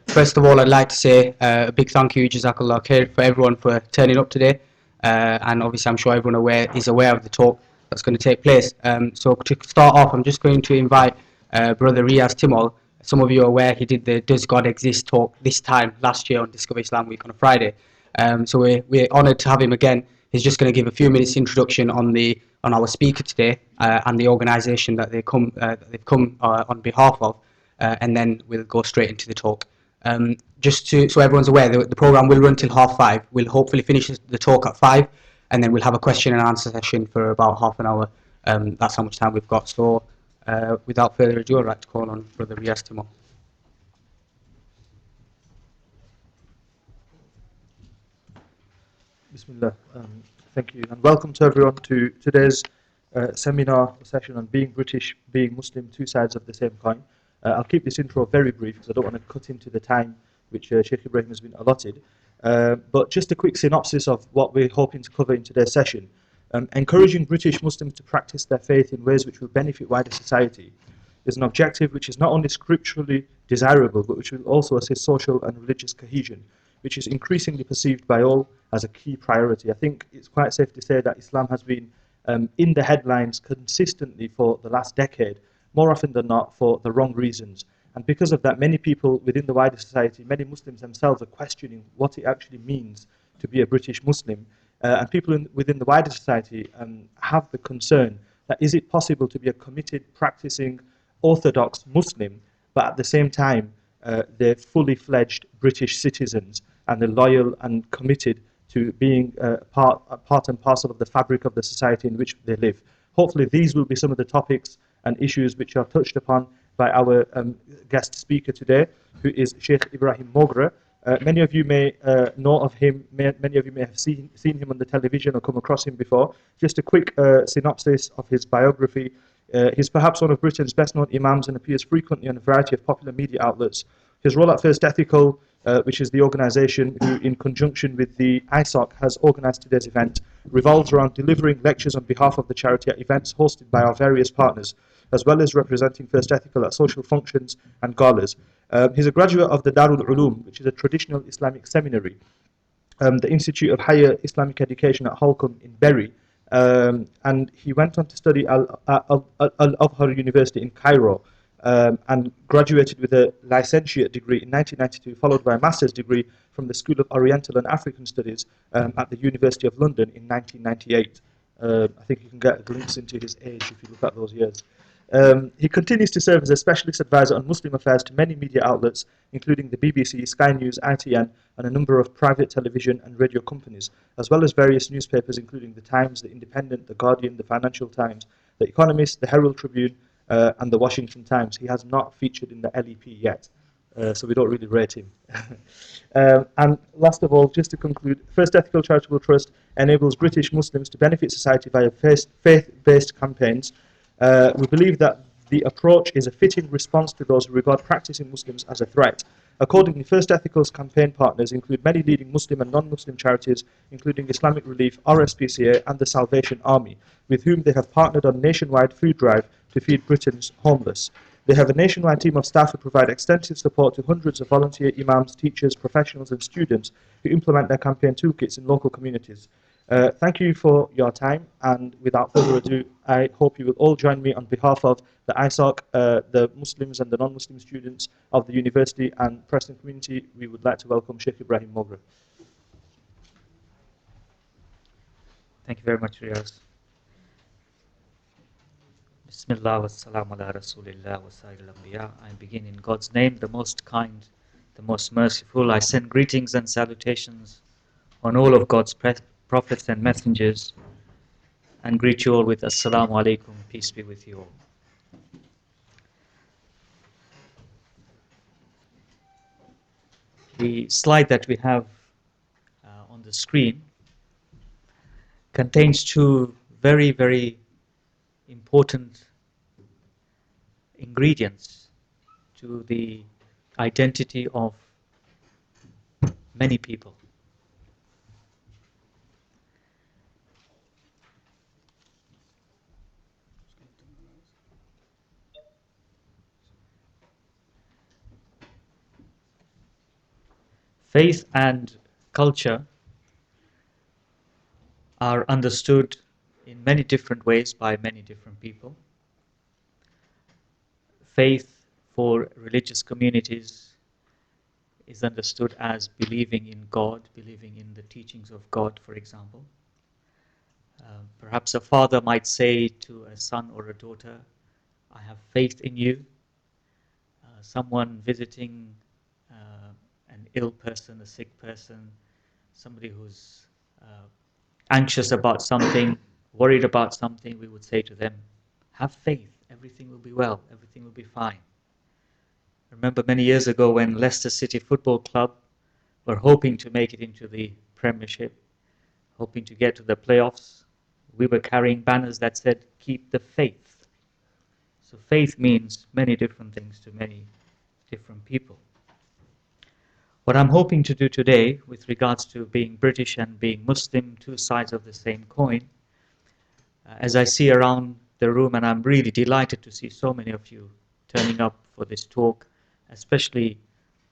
First of all, I'd like to say a big thank you, Jazakallah Khair, for everyone for turning up today. And obviously, I'm sure everyone is aware of the talk that's going to take place. So to start off, I'm just going to invite Brother Riaz Timol. Some of you are aware he did the Does God Exist talk this time last year on Discover Islam Week on a Friday. So we're honoured to have him again. He's just going to give a few minutes introduction on our speaker today and the organisation that they've come on behalf of, and then we'll go straight into the talk. So everyone's aware, the program will run till 5:30. We'll hopefully finish the talk at 5, and then we'll have a question and answer session for about half an hour. That's how much time we've got. So without further ado, I'd like to call on Brother Riaz Timol. Bismillah. Thank you, and welcome to everyone to today's seminar session on being British, being Muslim, two sides of the same coin. I'll keep this intro very brief because I don't want to cut into the time which Sheikh Ibrahim has been allotted. But just a quick synopsis of what we're hoping to cover in today's session. Encouraging British Muslims to practice their faith in ways which will benefit wider society is an objective which is not only scripturally desirable, but which will also assist social and religious cohesion, which is increasingly perceived by all as a key priority. I think it's quite safe to say that Islam has been in the headlines consistently for the last decade, more often than not for the wrong reasons. And because of that, many people within the wider society, many Muslims themselves, are questioning what it actually means to be a British Muslim. And people within the wider society have the concern that is it possible to be a committed, practicing, orthodox Muslim, but at the same time they're fully fledged British citizens and they're loyal and committed to being part and parcel of the fabric of the society in which they live. Hopefully these will be some of the topics and issues which are touched upon by our guest speaker today, who is Sheikh Ibrahim Mogra. Many of you may know of him, many of you may have seen him on the television or come across him before. Just a quick synopsis of his biography. He's perhaps one of Britain's best-known imams and appears frequently on a variety of popular media outlets. His role at First Ethical, which is the organisation who, in conjunction with the ISOC, has organised today's event, revolves around delivering lectures on behalf of the charity at events hosted by our various partners, as well as representing First Ethical at social functions and galas. He's a graduate of the Darul Uloom, which is a traditional Islamic seminary, the Institute of Higher Islamic Education at Holcombe in Bury, and he went on to study Al-Azhar University in Cairo, and graduated with a licentiate degree in 1992, followed by a master's degree from the School of Oriental and African Studies at the University of London in 1998. I think you can get a glimpse into his age if you look at those years. He continues to serve as a specialist advisor on Muslim affairs to many media outlets, including the BBC, Sky News, ITN, and a number of private television and radio companies, as well as various newspapers, including The Times, The Independent, The Guardian, The Financial Times, The Economist, The Herald Tribune, and The Washington Times. He has not featured in the LEP yet, so we don't really rate him. And last of all, just to conclude, First Ethical Charitable Trust enables British Muslims to benefit society via faith-based campaigns. We believe that the approach is a fitting response to those who regard practicing Muslims as a threat. Accordingly, First Ethical's campaign partners include many leading Muslim and non-Muslim charities, including Islamic Relief, RSPCA, and the Salvation Army, with whom they have partnered on a nationwide food drive to feed Britain's homeless. They have a nationwide team of staff who provide extensive support to hundreds of volunteer imams, teachers, professionals, and students who implement their campaign toolkits in local communities. Thank you for your time, and without further ado, I hope you will all join me on behalf of the ISOC, the Muslims and the non-Muslim students of the university and Preston community. We would like to welcome Sheikh Ibrahim Mogra. Thank you very much, Riaz. Bismillah wa salam ala Rasulillah wa sa'il anbiya. I begin in God's name, the most kind, the most merciful. I send greetings and salutations on all of God's prophets and messengers, and greet you all with Assalamu alaikum, peace be with you all. The slide that we have on the screen contains two very, very important ingredients to the identity of many people. Faith and culture are understood in many different ways by many different people. Faith for religious communities is understood as believing in God, believing in the teachings of God, for example. Perhaps a father might say to a son or a daughter, I have faith in you. Someone visiting an ill person, a sick person, somebody who's anxious about something, worried about something, we would say to them, have faith, everything will be well, everything will be fine. I remember many years ago when Leicester City Football Club were hoping to make it into the Premiership, hoping to get to the playoffs, we were carrying banners that said, keep the faith. So faith means many different things to many different people. What I'm hoping to do today with regards to being British and being Muslim, two sides of the same coin, as I see around the room, and I'm really delighted to see so many of you turning up for this talk, especially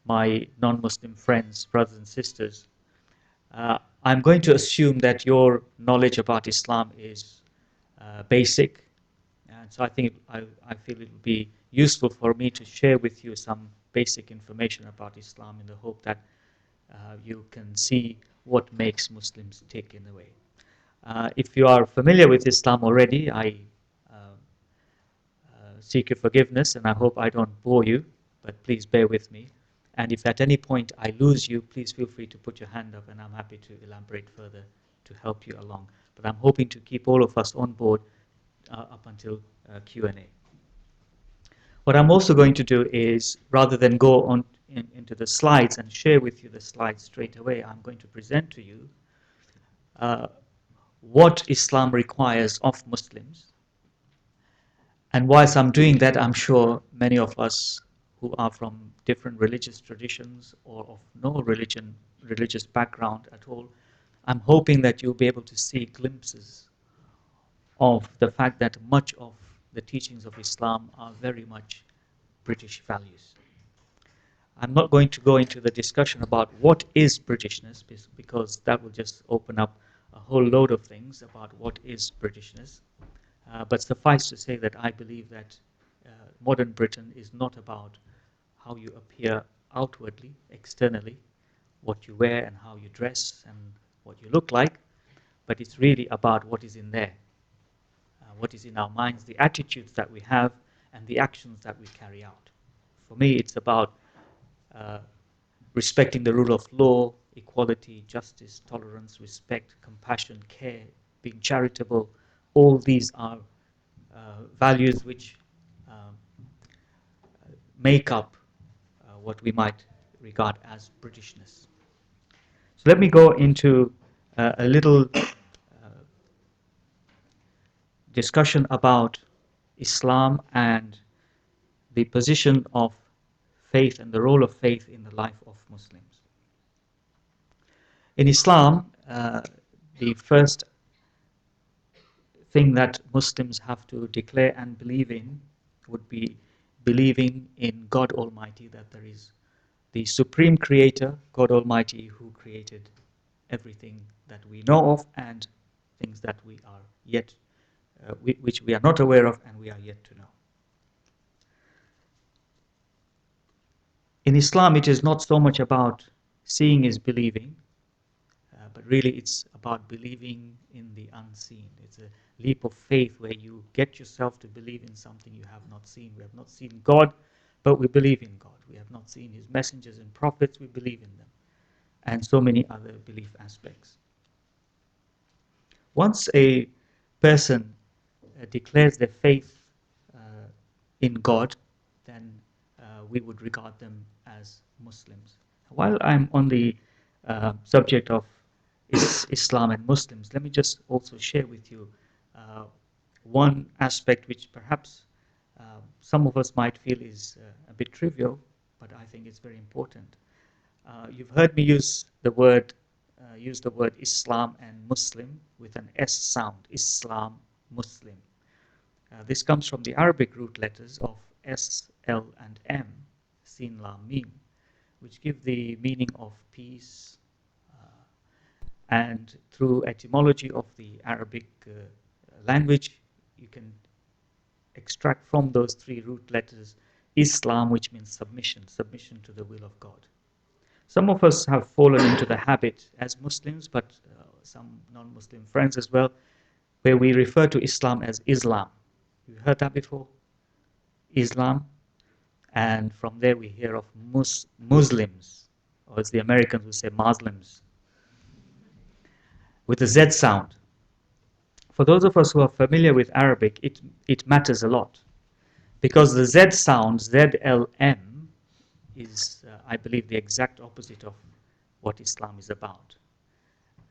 my non-Muslim friends, brothers and sisters, I'm going to assume that your knowledge about Islam is basic, and so I feel it would be useful for me to share with you some basic information about Islam in the hope that you can see what makes Muslims tick in a way. If you are familiar with Islam already, I seek your forgiveness and I hope I don't bore you, but please bear with me. And if at any point I lose you, please feel free to put your hand up and I'm happy to elaborate further to help you along. But I'm hoping to keep all of us on board up until Q&A. What I'm also going to do is, rather than go on into the slides and share with you the slides straight away, I'm going to present to you what Islam requires of Muslims. And whilst I'm doing that, I'm sure many of us who are from different religious traditions or of no religious background at all, I'm hoping that you'll be able to see glimpses of the fact that much of the teachings of Islam are very much British values. I'm not going to go into the discussion about what is Britishness, because that will just open up a whole load of things about what is Britishness. But suffice to say that I believe that modern Britain is not about how you appear outwardly, externally, what you wear and how you dress and what you look like, but it's really about what is in there, what is in our minds, the attitudes that we have, and the actions that we carry out. For me, it's about respecting the rule of law, equality, justice, tolerance, respect, compassion, care, being charitable. All these are values which make up what we might regard as Britishness. So let me go into a little discussion about Islam and the position of faith and the role of faith in the life of Muslims. In Islam, the first thing that Muslims have to declare and believe in would be believing in God Almighty, that there is the Supreme Creator, God Almighty, who created everything that we know of and things that we are yet, which we are not aware of and we are yet to know. In Islam, it is not so much about seeing is believing, but really it's about believing in the unseen. It's a leap of faith where you get yourself to believe in something you have not seen. We have not seen God, but we believe in God. We have not seen His messengers and prophets, we believe in them. And so many other belief aspects. Once a person declares their faith in God, then we would regard them as Muslims. While I'm on the subject of Islam and Muslims, let me just also share with you one aspect which perhaps some of us might feel is a bit trivial, but I think it's very important. You've heard me use the word Islam and Muslim with an S sound, Islam, Muslim. This comes from the Arabic root letters of S, L, and M, Sin, Lam, Mim, which give the meaning of peace, and through etymology of the Arabic language, you can extract from those three root letters Islam, which means submission, submission to the will of God. Some of us have fallen into the habit as Muslims, but some non-Muslim friends as well, where we refer to Islam as Islam. You've heard that before? Islam. And from there we hear of Muslims, or as the Americans would say, Muslims, with the Z sound. For those of us who are familiar with Arabic, it matters a lot. Because the Z sound, ZLM, is, I believe, the exact opposite of what Islam is about.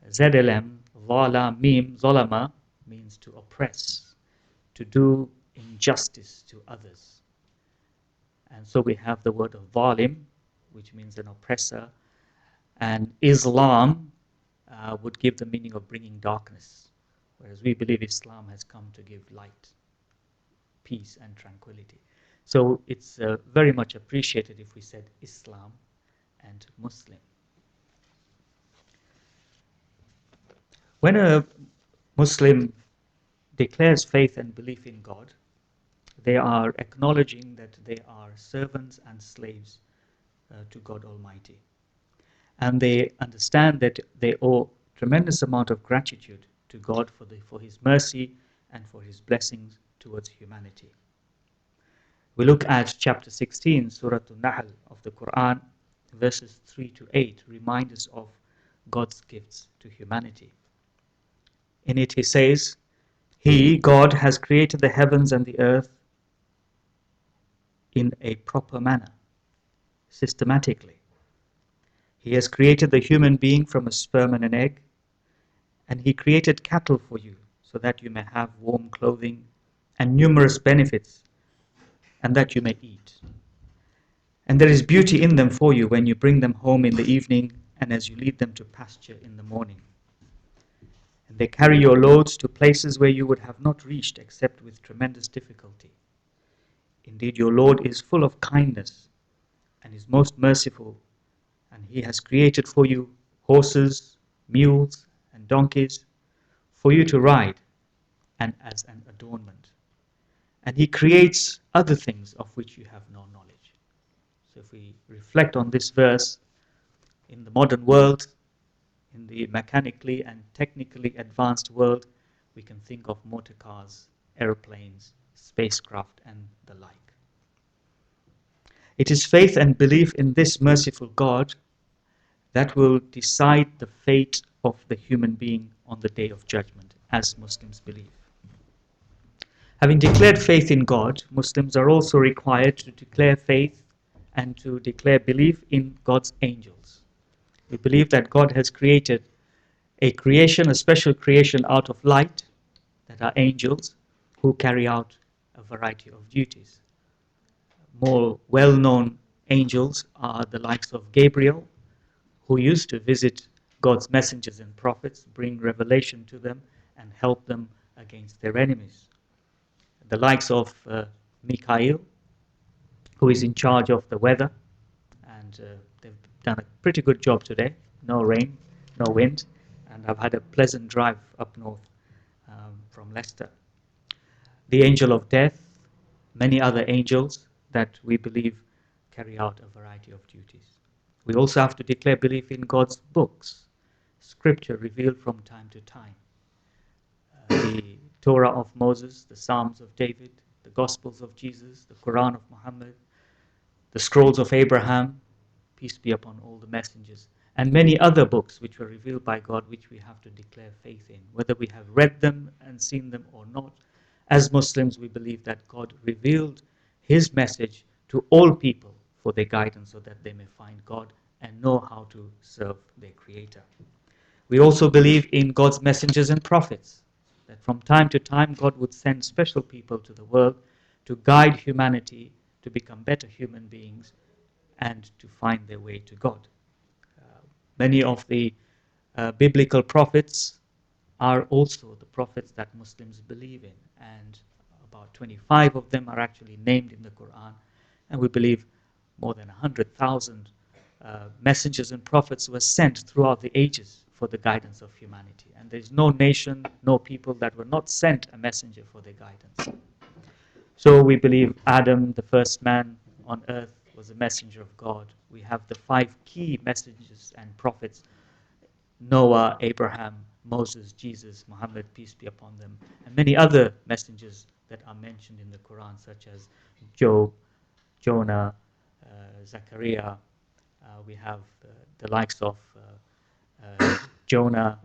ZLM, Zala, Mim, Zolama, means to oppress, to do injustice to others. And so we have the word of Zalim, which means an oppressor, and Islam would give the meaning of bringing darkness, whereas we believe Islam has come to give light, peace, and tranquility. So it's very much appreciated if we said Islam and Muslim. When a Muslim declares faith and belief in God, they are acknowledging that they are servants and slaves to God Almighty. And they understand that they owe tremendous amount of gratitude to God for His mercy and for His blessings towards humanity. We look at chapter 16, Surah An-Nahl of the Quran, verses 3 to 8, remind us of God's gifts to humanity. In it He says, He, God, has created the heavens and the earth in a proper manner, systematically. He has created the human being from a sperm and an egg, and He created cattle for you so that you may have warm clothing and numerous benefits, and that you may eat. And there is beauty in them for you when you bring them home in the evening and as you lead them to pasture in the morning. And they carry your loads to places where you would have not reached except with tremendous difficulty. Indeed, your Lord is full of kindness and is most merciful, and He has created for you horses, mules, and donkeys for you to ride, and as an adornment. And He creates other things of which you have no knowledge. So if we reflect on this verse, in the modern world, in the mechanically and technically advanced world, we can think of motor cars, airplanes, spacecraft, and the like. It is faith and belief in this merciful God that will decide the fate of the human being on the day of judgment, as Muslims believe. Having declared faith in God, Muslims are also required to declare faith and to declare belief in God's angels. We believe that God has created a creation, a special creation out of light, that are angels who carry out a variety of duties. More well-known angels are the likes of Gabriel, who used to visit God's messengers and prophets, bring revelation to them, and help them against their enemies. The likes of Mikhail, who is in charge of the weather, and they've done a pretty good job today. No rain, no wind, and I've had a pleasant drive up north from Leicester. The angel of death, many other angels that we believe carry out a variety of duties. We also have to declare belief in God's books, scripture revealed from time to time. The Torah of Moses, the Psalms of David, the Gospels of Jesus, the Quran of Muhammad, the scrolls of Abraham, peace be upon all the messengers, and many other books which were revealed by God, which we have to declare faith in, whether we have read them and seen them or not. As Muslims, we believe that God revealed His message to all people for their guidance, so that they may find God and know how to serve their Creator. We also believe in God's messengers and prophets, that from time to time God would send special people to the world to guide humanity to become better human beings and to find their way to God. Many of the biblical prophets are also the prophets that Muslims believe in, and about 25 of them are actually named in the Quran, and we believe more than 100,000 messengers and prophets were sent throughout the ages for the guidance of humanity. And there's no nation, no people that were not sent a messenger for their guidance. So we believe Adam, the first man on earth, was a messenger of God. We have the 5 key messengers and prophets: Noah, Abraham, Moses, Jesus, Muhammad, peace be upon them, and many other messengers that are mentioned in the Quran, such as Job, Jonah, Zechariah. We have the likes of Jonah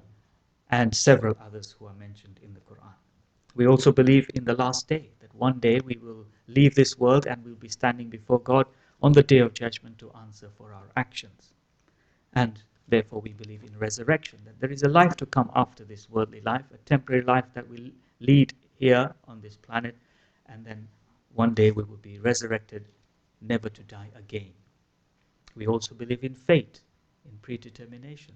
and several others who are mentioned in the Quran. We also believe in the last day, that one day we will leave this world and we'll be standing before God on the day of judgment to answer for our actions. And therefore we believe in resurrection, that there is a life to come after this worldly life, a temporary life that we lead here on this planet, and then one day we will be resurrected, never to die again. We also believe in fate, in predetermination,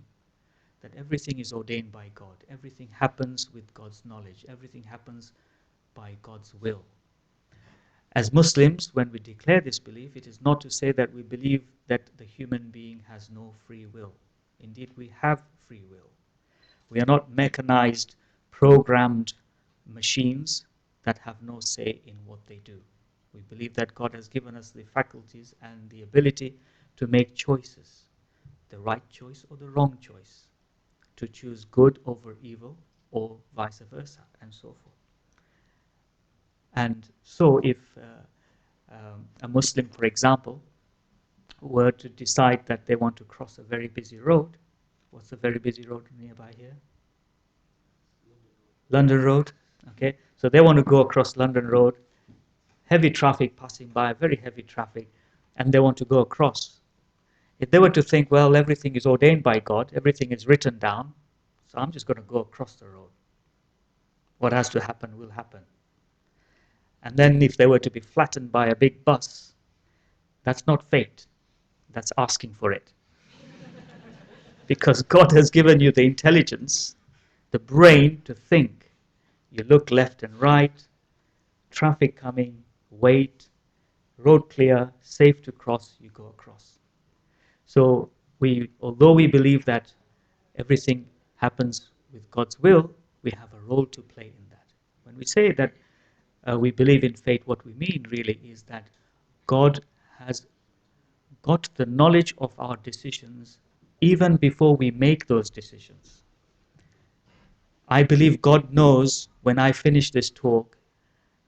that everything is ordained by God. Everything happens with God's knowledge. Everything happens by God's will. As Muslims, when we declare this belief, it is not to say that we believe that the human being has no free will. Indeed, we have free will. We are not mechanized, programmed machines that have no say in what they do. We believe that God has given us the faculties and the ability to make choices, the right choice or the wrong choice, to choose good over evil or vice versa, and so forth. And so if a Muslim, for example, were to decide that they want to cross a very busy road, what's a very busy road nearby here? London Road. Okay, so they want to go across London Road, heavy traffic passing by, very heavy traffic, and they want to go across. If they were to think, well, everything is ordained by God, everything is written down, so I'm just going to go across the road. What has to happen will happen. And then if they were to be flattened by a big bus, that's not fate, that's asking for it. Because God has given you the intelligence, the brain to think. You look left and right, traffic coming, wait, road clear, safe to cross, you go across. So although we believe that everything happens with God's will, we have a role to play in that. When we say that we believe in fate, what we mean really is that God has got the knowledge of our decisions even before we make those decisions. I believe God knows when I finish this talk,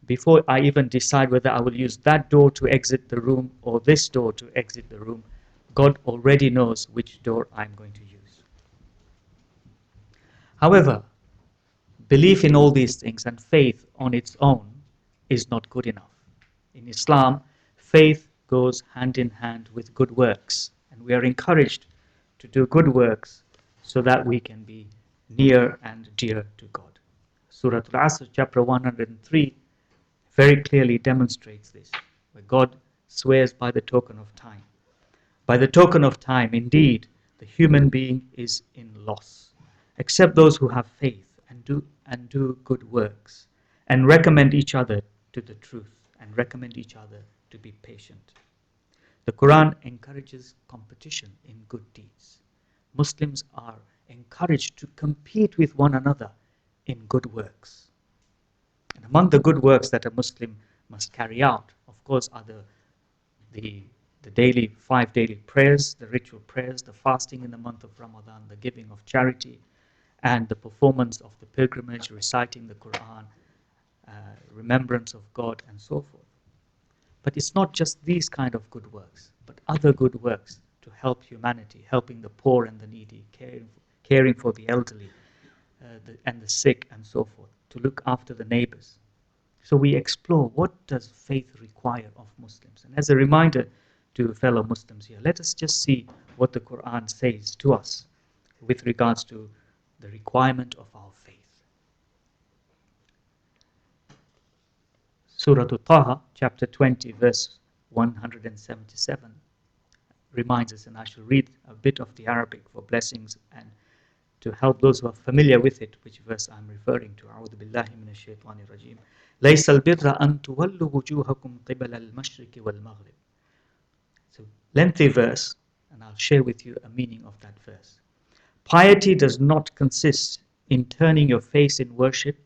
before I even decide whether I will use that door to exit the room or this door to exit the room, God already knows which door I'm going to use. However, belief in all these things and faith on its own is not good enough. In Islam, faith goes hand in hand with good works, and we are encouraged to do good works so that we can be near and dear to God. Surah Al-Asr, chapter 103, very clearly demonstrates this, where God swears by the token of time. By the token of time, indeed, the human being is in loss, except those who have faith and do good works, and recommend each other to the truth, and recommend each other to be patient. The Quran encourages competition in good deeds. Muslims are encouraged to compete with one another in good works. And among the good works that a Muslim must carry out, of course, are the daily 5 daily prayers, the ritual prayers, the fasting in the month of Ramadan, the giving of charity, and the performance of the pilgrimage, reciting the Quran, remembrance of God, and so forth. But it's not just these kind of good works, but other good works to help humanity, helping the poor and the needy, caring for the elderly and the sick, and so forth, to look after the neighbors. So we explore, what does faith require of Muslims? And as a reminder to fellow Muslims here, let us just see what the Quran says to us with regards to the requirement of our faith. Surah Al-Taha, chapter 20, verse 177, reminds us, and I shall read a bit of the Arabic for blessings and to help those who are familiar with it, which verse I'm referring to. أعوذ بالله من الشيطان الرجيم. ليس البر أن تولوا وجوهكم قبل المشرق والمغرب. So, lengthy verse, and I'll share with you a meaning of that verse. Piety does not consist in turning your face in worship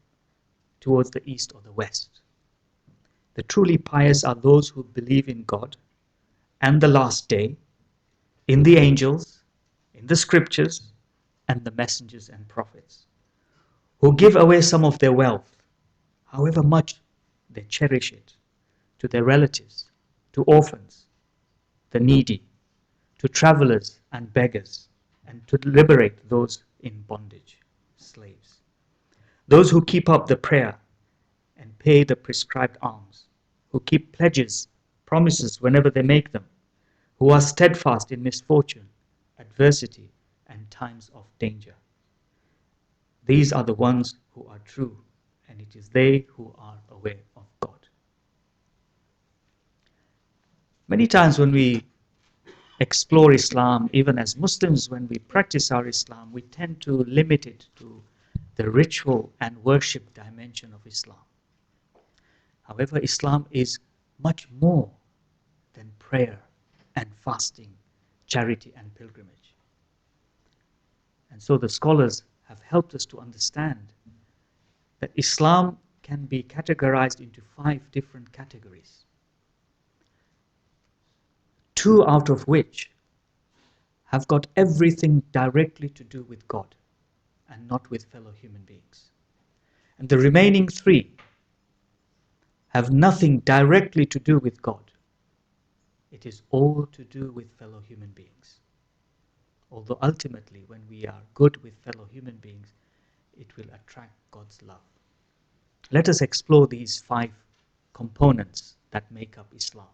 towards the east or the west. The truly pious are those who believe in God and the last day, in the angels, in the scriptures, and the messengers and prophets, who give away some of their wealth, however much they cherish it, to their relatives, to orphans, the needy, to travelers and beggars, and to liberate those in bondage, slaves. Those who keep up the prayer and pay the prescribed alms, who keep pledges, promises whenever they make them, who are steadfast in misfortune, adversity, and times of danger. These are the ones who are true, and it is they who are aware of God. Many times when we explore Islam, even as Muslims, when we practice our Islam, we tend to limit it to the ritual and worship dimension of Islam. However, Islam is much more than prayer and fasting, charity and pilgrimage. And so the scholars have helped us to understand that Islam can be categorized into 5 different categories, 2 out of which have got everything directly to do with God and not with fellow human beings. And the remaining 3 have nothing directly to do with God. It is all to do with fellow human beings. Although ultimately, when we are good with fellow human beings, it will attract God's love. Let us explore these 5 components that make up Islam.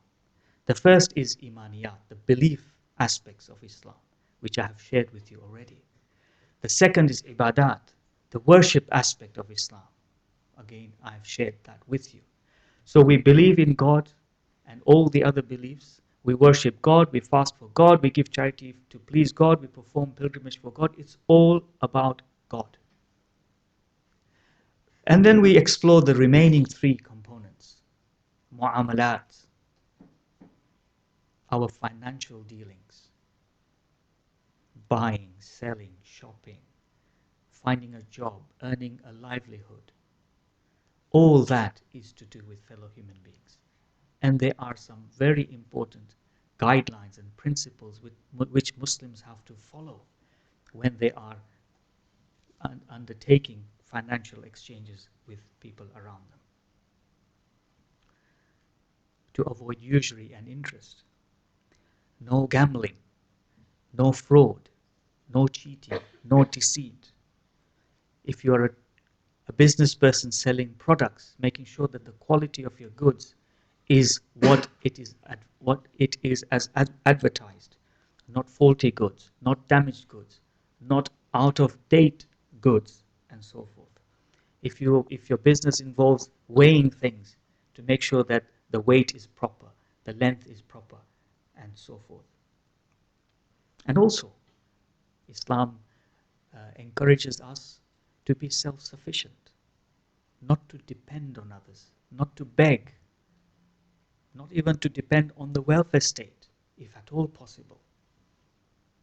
The first is imaniyat, the belief aspects of Islam, which I have shared with you already. The second is ibadat, the worship aspect of Islam. Again, I have shared that with you. So we believe in God and all the other beliefs. We worship God, we fast for God, we give charity to please God, we perform pilgrimage for God. It's all about God. And then we explore the remaining 3 components. Mu'amalat, our financial dealings. Buying, selling, shopping, finding a job, earning a livelihood. All that is to do with fellow human beings. And there are some very important guidelines and principles which Muslims have to follow when they are undertaking financial exchanges with people around them. To avoid usury and interest. No gambling, no fraud, no cheating, no deceit. If you are a business person selling products, making sure that the quality of your goods is what it is as advertised, not faulty goods, not damaged goods, not out of date goods, and so forth. If your business involves weighing things to make sure that the weight is proper, the length is proper, and so forth. And also, Islam encourages us to be self-sufficient, not to depend on others, not to beg, not even to depend on the welfare state, if at all possible.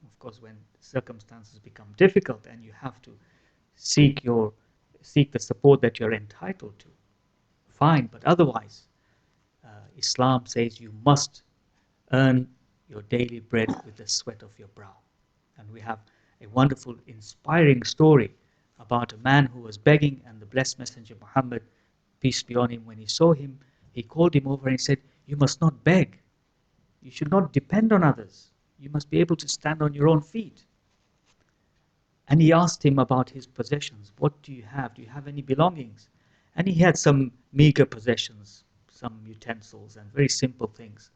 Of course, when circumstances become difficult and you have to seek the support that you're entitled to, fine, but otherwise, Islam says you must earn your daily bread with the sweat of your brow. And we have a wonderful, inspiring story about a man who was begging, and the blessed Messenger Muhammad, peace be on him, when he saw him, he called him over and he said, "You must not beg. You should not depend on others. You must be able to stand on your own feet." And he asked him about his possessions. "What do you have? Do you have any belongings?" And he had some meager possessions, some utensils and very simple things,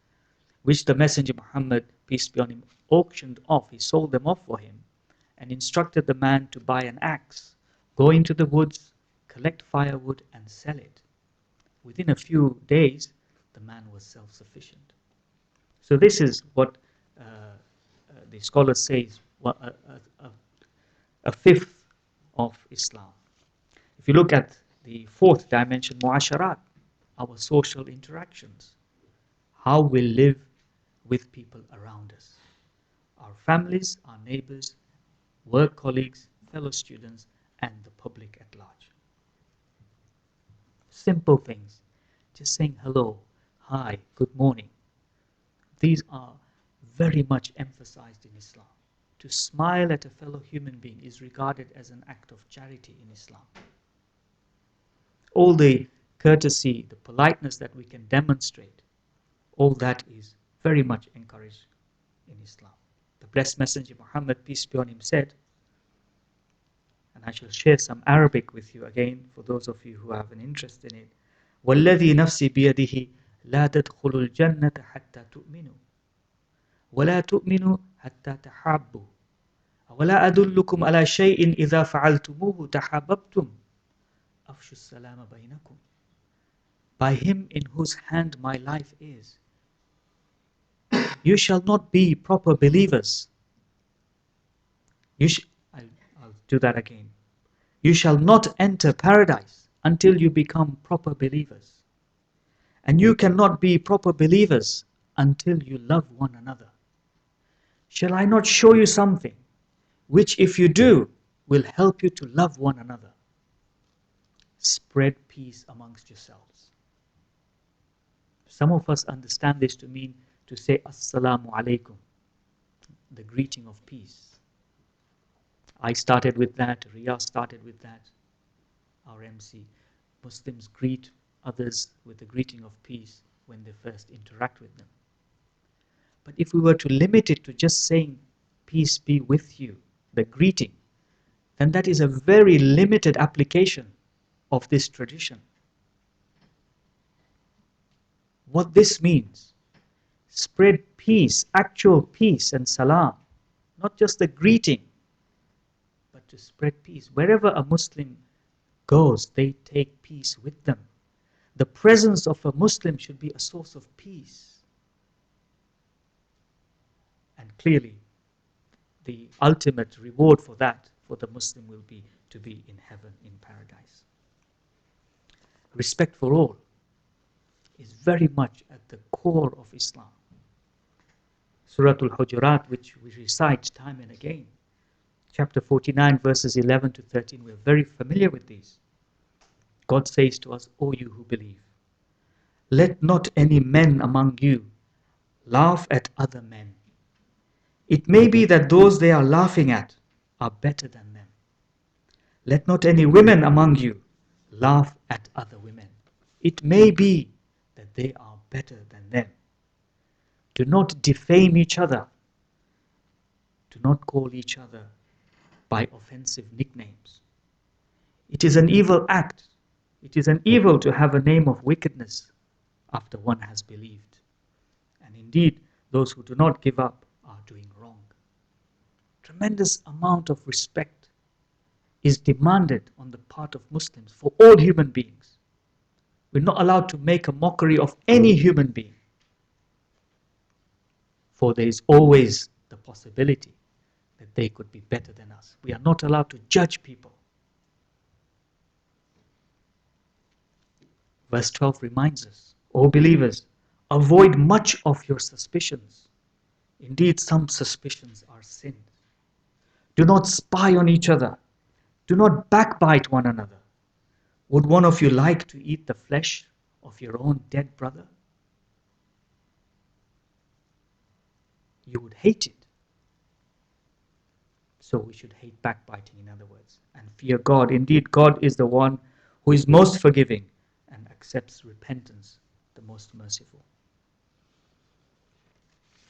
which the Messenger Muhammad, peace be on him, auctioned off. He sold them off for him and instructed the man to buy an axe, go into the woods, collect firewood and sell it. Within a few days, the man was self-sufficient. So this is what the scholars say is a fifth of Islam. If you look at the 4th dimension, mu'asharat, our social interactions, how we live with people around us, our families, our neighbors, work colleagues, fellow students, and the public at large. Simple things. Just saying hello, hi, good morning. These are very much emphasized in Islam. To smile at a fellow human being is regarded as an act of charity in Islam. All the courtesy, the politeness that we can demonstrate, all that is very much encouraged in Islam. The blessed Messenger Muhammad, peace be on him, said, and I shall share some Arabic with you again for those of you who have an interest in it. وَالَّذِي نَفْسِي بِيَدِهِ لَا تَدْخُلُوا الْجَنَّةَ حَتَّى تُؤْمِنُوا وَلَا تُؤْمِنُوا حَتَّى تَحَابُّوا وَلَا أَدُلُّكُمْ عَلَى شَيْءٍ إِذَا فَعَلْتُمُوهُ تَحَابَبْتُمْ أَفْشُوا السَّلَامَ بَيْنَكُمْ. By him in whose hand my life is, you shall not be proper believers. I'll do that again. You shall not enter paradise until you become proper believers. And you cannot be proper believers until you love one another. Shall I not show you something which, if you do, will help you to love one another? Spread peace amongst yourselves. Some of us understand this to mean to say Assalamu alaikum, the greeting of peace. I started with that, Riyah started with that, our MC. Muslims greet others with the greeting of peace when they first interact with them. But if we were to limit it to just saying, peace be with you, the greeting, then that is a very limited application of this tradition. What this means, spread peace, actual peace and salam, not just the greeting, but to spread peace. Wherever a Muslim goes, they take peace with them. The presence of a Muslim should be a source of peace. And clearly, the ultimate reward for that, for the Muslim, will be to be in heaven, in paradise. Respect for all is very much at the core of Islam. Surah Al-Hujurat, which we recite time and again, chapter 49, verses 11 to 13, we're very familiar with these. God says to us, O you who believe, let not any men among you laugh at other men. It may be that those they are laughing at are better than them. Let not any women among you laugh at other women. It may be that they are better than them. Do not defame each other. Do not call each other by offensive nicknames. It is an evil act. It is an evil to have a name of wickedness after one has believed. And indeed, those who do not give up are doing wrong. Tremendous amount of respect is demanded on the part of Muslims for all human beings. We're not allowed to make a mockery of any human being, for there is always the possibility that they could be better than us. We are not allowed to judge people. Verse 12 reminds us, O believers, avoid much of your suspicions. Indeed, some suspicions are sins. Do not spy on each other. Do not backbite one another. Would one of you like to eat the flesh of your own dead brother? You would hate it. So we should hate backbiting, in other words, and fear God. Indeed, God is the one who is most forgiving and accepts repentance, the most merciful.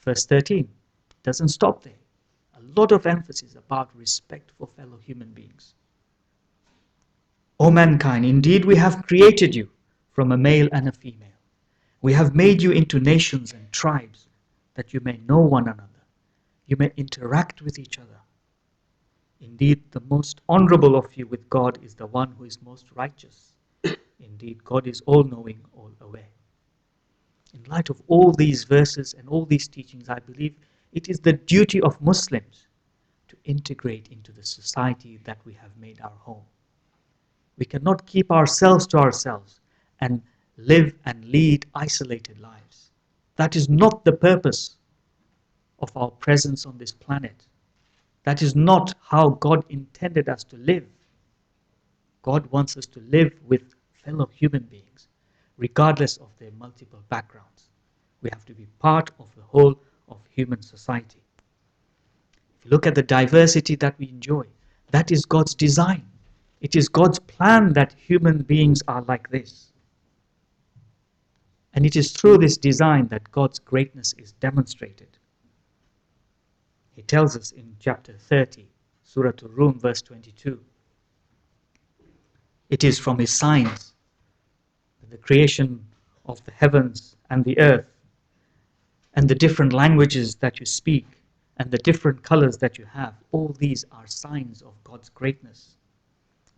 Verse 13 doesn't stop there. A lot of emphasis about respect for fellow human beings. O mankind, indeed we have created you from a male and a female. We have made you into nations and tribes that you may know one another. You may interact with each other. Indeed, the most honorable of you with God is the one who is most righteous. Indeed, God is all-knowing, all-aware. In light of all these verses and all these teachings, I believe it is the duty of Muslims to integrate into the society that we have made our home. We cannot keep ourselves to ourselves and live and lead isolated lives. That is not the purpose of our presence on this planet. That is not how God intended us to live. God wants us to live with fellow human beings, regardless of their multiple backgrounds. We have to be part of the whole of human society. If you look at the diversity that we enjoy, that is God's design. It is God's plan that human beings are like this. And it is through this design that God's greatness is demonstrated. He tells us in chapter 30, Surah Ar-Rum, verse 22. It is from His signs, the creation of the heavens and the earth, and the different languages that you speak, and the different colors that you have. All these are signs of God's greatness.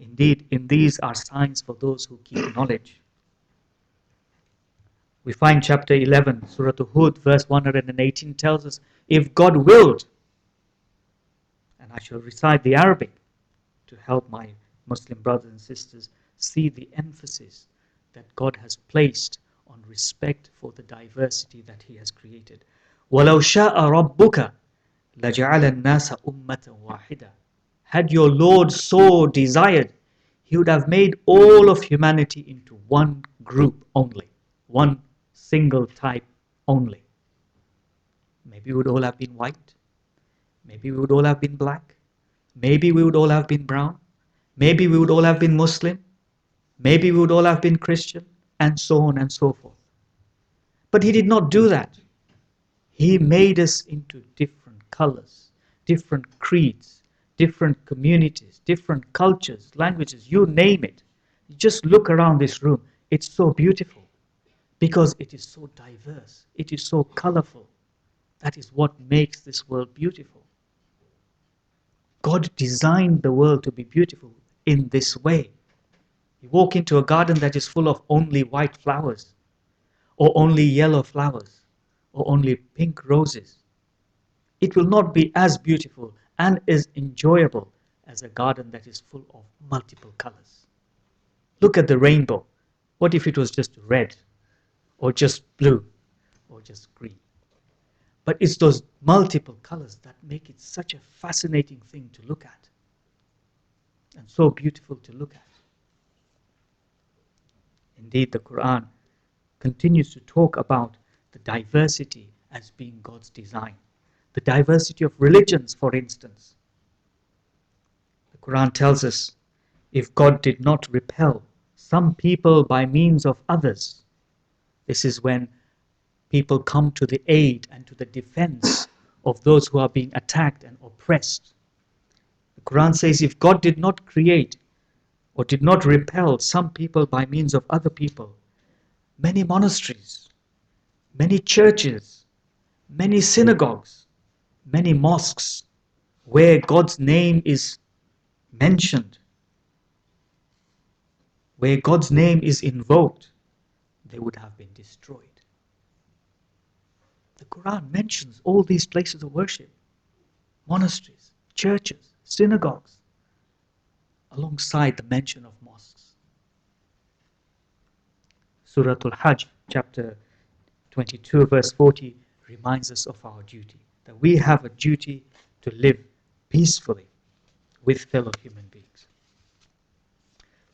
Indeed, in these are signs for those who keep knowledge. We find chapter 11, Surah Hud, verse 118 tells us, if God willed, and I shall recite the Arabic to help my Muslim brothers and sisters see the emphasis that God has placed on respect for the diversity that He has created. وَلَوْ شَاءَ رَبُّكَ لَجَعَلَ النَّاسَ أُمَّةً وَاحِدًا. Had your Lord so desired, He would have made all of humanity into one group only, one single type only. Maybe we would all have been white. Maybe we would all have been black. Maybe we would all have been brown. Maybe we would all have been Muslim. Maybe we would all have been Christian, and so on and so forth. But He did not do that. He made us into different colors, different creeds, different communities, different cultures, languages, you name it. Just look around this room. It's so beautiful because it is so diverse. It is so colorful. That is what makes this world beautiful. God designed the world to be beautiful in this way. You walk into a garden that is full of only white flowers, or only yellow flowers, or only pink roses. It will not be as beautiful and as enjoyable as a garden that is full of multiple colors. Look at the rainbow. What if it was just red, or just blue, or just green? But it's those multiple colors that make it such a fascinating thing to look at, and so beautiful to look at. Indeed, the Quran continues to talk about the diversity as being God's design. The diversity of religions, for instance. The Quran tells us, if God did not repel some people by means of others, this is when people come to the aid and to the defense of those who are being attacked and oppressed. The Quran says, if God did not create or did not repel some people by means of other people, many monasteries, many churches, many synagogues, many mosques, where God's name is mentioned, where God's name is invoked, they would have been destroyed. The Quran mentions all these places of worship, monasteries, churches, synagogues, alongside the mention of mosques. Surah Al-Hajj, chapter 22, verse 40, reminds us of our duty, that we have a duty to live peacefully with fellow human beings.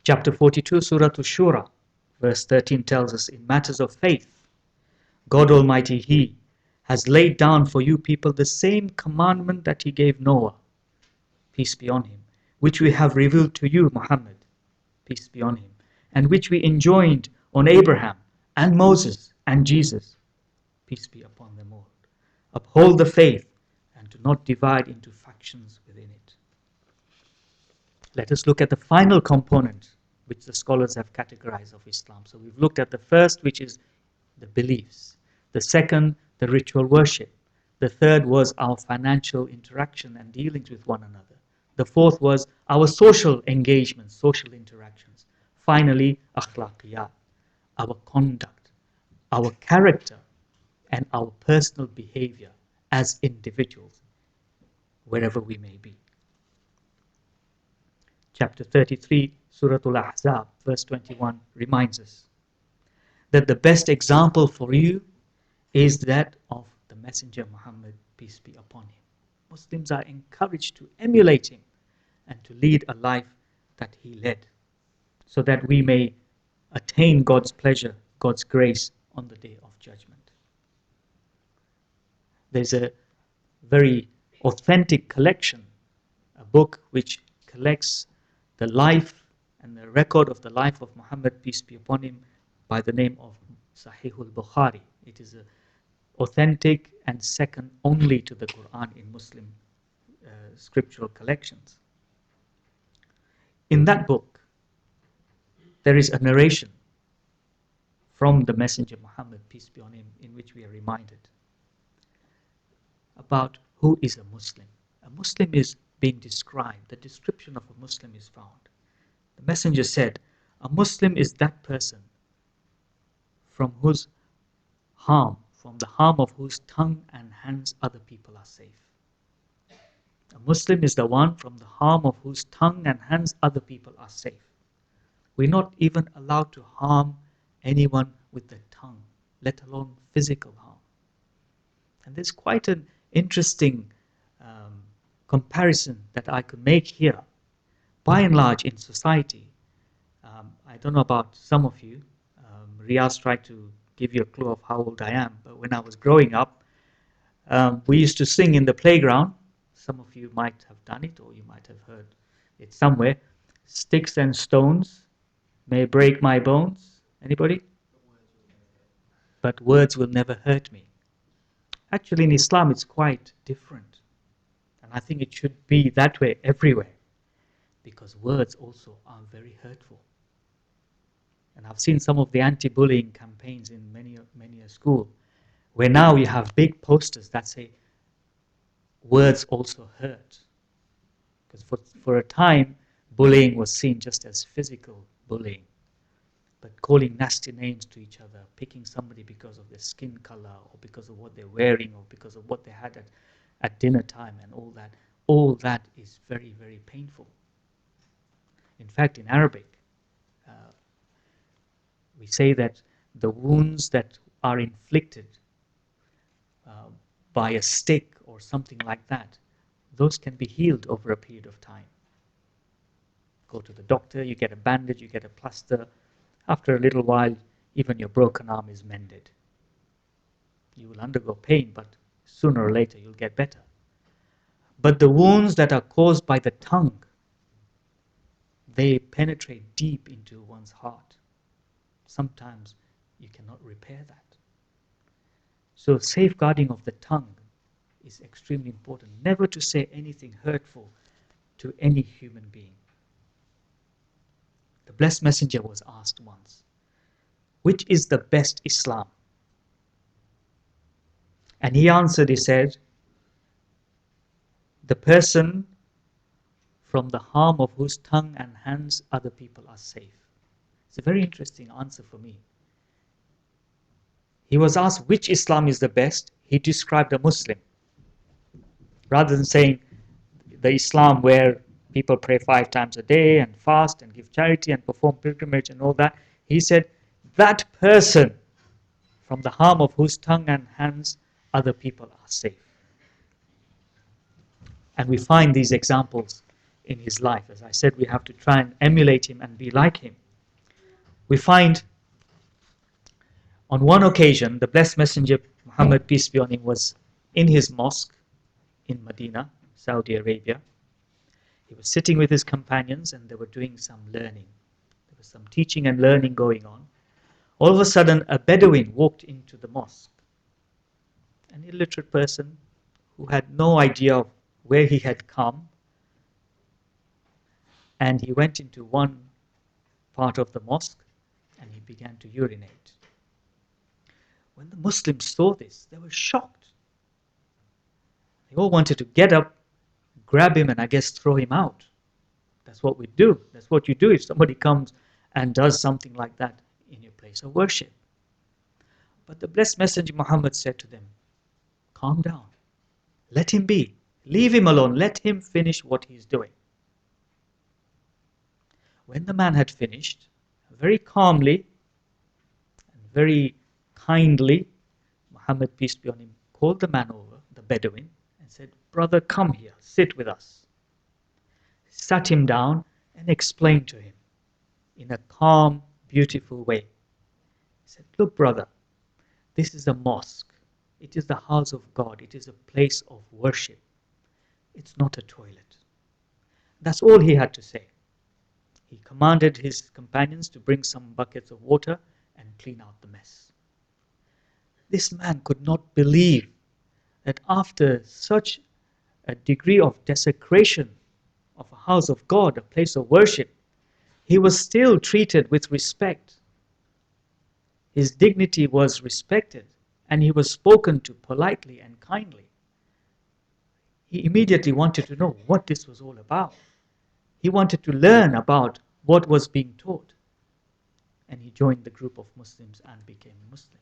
Chapter 42, Surah Ash-Shura, verse 13 tells us, in matters of faith, God Almighty, He has laid down for you people the same commandment that He gave Noah, peace be on him, which we have revealed to you, Muhammad, peace be on him, and which we enjoined on Abraham and Moses and Jesus, peace be upon them all. Uphold the faith and do not divide into factions within it. Let us look at the final component which the scholars have categorized of Islam. So we've looked at the first, which is the beliefs. The second, the ritual worship. The third was our financial interaction and dealings with one another. The fourth was our social engagements, social interactions. Finally, akhlaqiyat, our conduct, our character, and our personal behavior as individuals, wherever we may be. Chapter 33, Surah Al-Ahzab, verse 21, reminds us that the best example for you is that of the Messenger Muhammad, peace be upon him. Muslims are encouraged to emulate him and to lead a life that he led, so that we may attain God's pleasure, God's grace on the day of judgment. There's a very authentic collection, a book which collects the life and the record of the life of Muhammad, peace be upon him, by the name of Sahihul Bukhari. It is authentic and second only to the Quran in Muslim scriptural collections. In that book, there is a narration from the Messenger Muhammad, peace be on him, in which we are reminded about who is a Muslim. A Muslim is being described. The description of a Muslim is found. The Messenger said, a Muslim is that person from the harm of whose tongue and hands other people are safe. A Muslim is the one from the harm of whose tongue and hands other people are safe. We're not even allowed to harm anyone with the tongue, let alone physical harm. And there's quite an interesting comparison that I could make here. By and large in society, I don't know about some of you, Riaz tried to give you a clue of how old I am, but when I was growing up, we used to sing in the playground. Some of you might have done it, or you might have heard it somewhere. Sticks and stones may break my bones. Anybody? But words will never hurt me. Actually, in Islam, it's quite different. And I think it should be that way everywhere, because words also are very hurtful. And I've seen some of the anti-bullying campaigns in many a school, where now you have big posters that say, words also hurt. Because for a time, bullying was seen just as physical bullying. But calling nasty names to each other, picking somebody because of their skin color, or because of what they're wearing, or because of what they had at dinner time, and all that is very, very painful. In fact, in Arabic, we say that the wounds that are inflicted by a stick or something like that, those can be healed over a period of time. Go to the doctor, you get a bandage, you get a plaster. After a little while, even your broken arm is mended. You will undergo pain, but sooner or later you'll get better. But the wounds that are caused by the tongue, they penetrate deep into one's heart. Sometimes you cannot repair that. So safeguarding of the tongue is extremely important. Never to say anything hurtful to any human being. The Blessed Messenger was asked once, which is the best Islam? And he answered, he said, the person from the harm of whose tongue and hands other people are safe. It's a very interesting answer for me. He was asked which Islam is the best. He described a Muslim. Rather than saying the Islam where people pray 5 times a day and fast and give charity and perform pilgrimage and all that, he said, that person from the harm of whose tongue and hands other people are safe. And we find these examples in his life. As I said, we have to try and emulate him and be like him. We find on one occasion, the Blessed Messenger, Muhammad, peace be on him, was in his mosque in Medina, Saudi Arabia. He was sitting with his companions and they were doing some learning. There was some teaching and learning going on. All of a sudden, a Bedouin walked into the mosque. An illiterate person who had no idea of where he had come. And he went into one part of the mosque and he began to urinate. When the Muslims saw this, they were shocked. They all wanted to get up, grab him, and I guess throw him out. That's what we do. That's what you do if somebody comes and does something like that in your place of worship. But the Blessed Messenger Muhammad said to them, calm down. Let him be. Leave him alone. Let him finish what he's doing. When the man had finished, very calmly and very kindly, Muhammad, peace be on him, called the man over, the Bedouin and said, "Brother, come here, sit with us." Sat him down and explained to him in a calm, beautiful way. He said, "Look, brother, this is a mosque. It is the house of God. It is a place of worship. It's not a toilet." That's all he had to say. He commanded his companions to bring some buckets of water and clean out the mess. This man could not believe that after such a degree of desecration of a house of God, a place of worship, he was still treated with respect. His dignity was respected, and he was spoken to politely and kindly. He immediately wanted to know what this was all about. He wanted to learn about what was being taught. And he joined the group of Muslims and became a Muslim.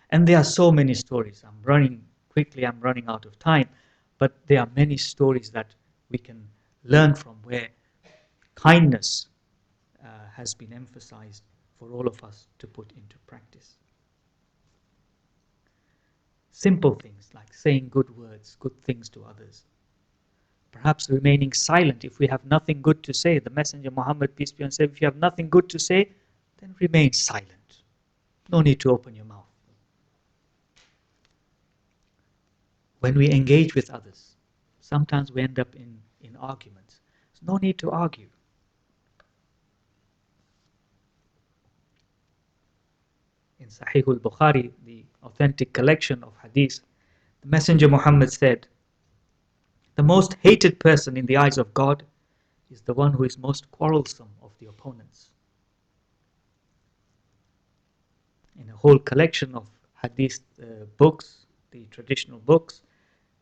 And there are so many stories. I'm running quickly, I'm running out of time. But there are many stories that we can learn from where kindness has been emphasized for all of us to put into practice. Simple things like saying good words, good things to others. Perhaps remaining silent if we have nothing good to say. The Messenger Muhammad, peace be on him, said, if you have nothing good to say, then remain silent. No need to open your mouth. When we engage with others, sometimes we end up in arguments. There's no need to argue. In Sahih al-Bukhari, the authentic collection of hadith, the Messenger Muhammad said, the most hated person in the eyes of God is the one who is most quarrelsome of the opponents. In a whole collection of hadith books, the traditional books,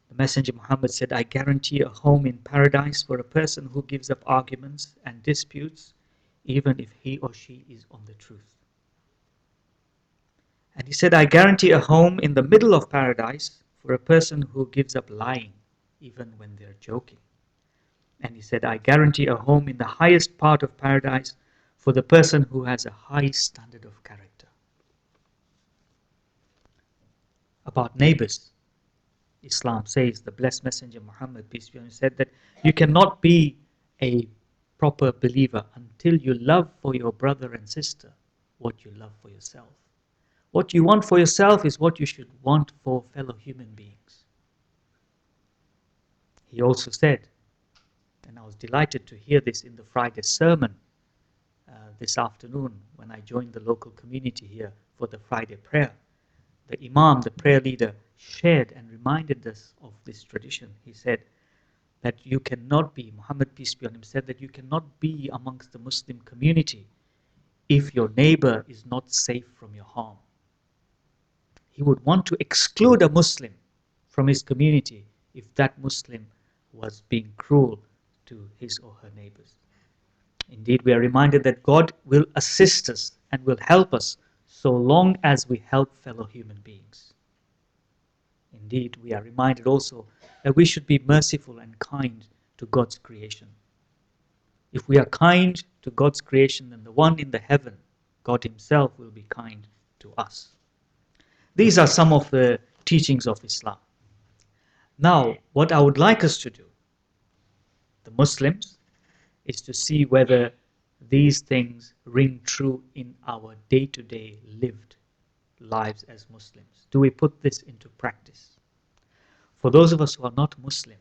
the Messenger Muhammad said, I guarantee a home in paradise for a person who gives up arguments and disputes, even if he or she is on the truth. And he said, I guarantee a home in the middle of paradise for a person who gives up lying, even when they're joking. And he said, I guarantee a home in the highest part of paradise for the person who has a high standard of character. About neighbors, Islam says, the blessed Messenger Muhammad, peace be on him, said that you cannot be a proper believer until you love for your brother and sister what you love for yourself. What you want for yourself is what you should want for fellow human beings. He also said, and I was delighted to hear this in the Friday sermon this afternoon when I joined the local community here for the Friday prayer. The Imam, the prayer leader, shared and reminded us of this tradition. He said that you cannot be, Muhammad peace be on him said that you cannot be amongst the Muslim community if your neighbor is not safe from your harm. He would want to exclude a Muslim from his community if that Muslim was being cruel to his or her neighbors. Indeed, we are reminded that God will assist us and will help us so long as we help fellow human beings. Indeed, we are reminded also that we should be merciful and kind to God's creation. If we are kind to God's creation, then the one in the heaven, God himself, will be kind to us. These are some of the teachings of Islam. Now, what I would like us to do, the Muslims, is to see whether these things ring true in our day-to-day lived lives as Muslims. Do we put this into practice? For those of us who are not Muslim,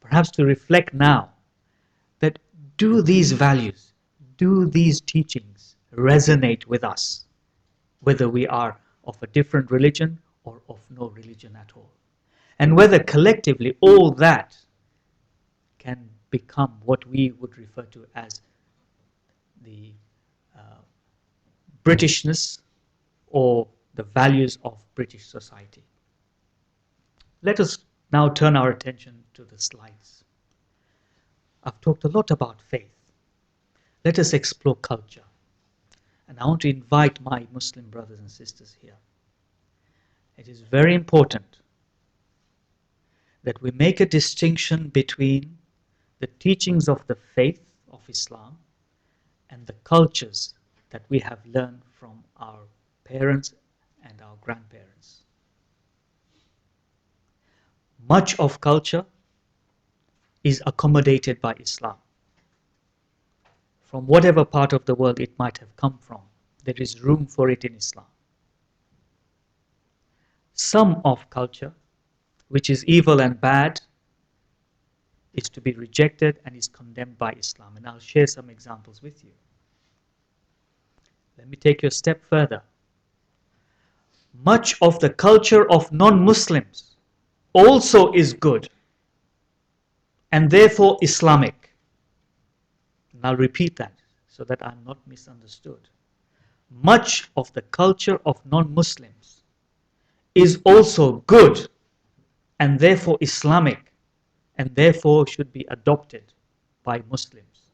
perhaps to reflect now that do these values, do these teachings resonate with us, whether we are of a different religion or of no religion at all. And whether collectively all that can become what we would refer to as the Britishness or the values of British society. Let us now turn our attention to the slides. I've talked a lot about faith. Let us explore culture. And I want to invite my Muslim brothers and sisters here. It is very important that we make a distinction between the teachings of the faith of Islam and the cultures that we have learned from our parents and our grandparents. much of culture is accommodated by Islam. From whatever part of the world it might have come from, there is room for it in Islam. Some of culture, which is evil and bad, is to be rejected and is condemned by Islam. And I'll share some examples with you. Let me take you a step further. Much of the culture of non-Muslims also is good and therefore Islamic. And I'll repeat that so that I'm not misunderstood. Much of the culture of non-Muslims is also good and therefore Islamic and therefore should be adopted by Muslims.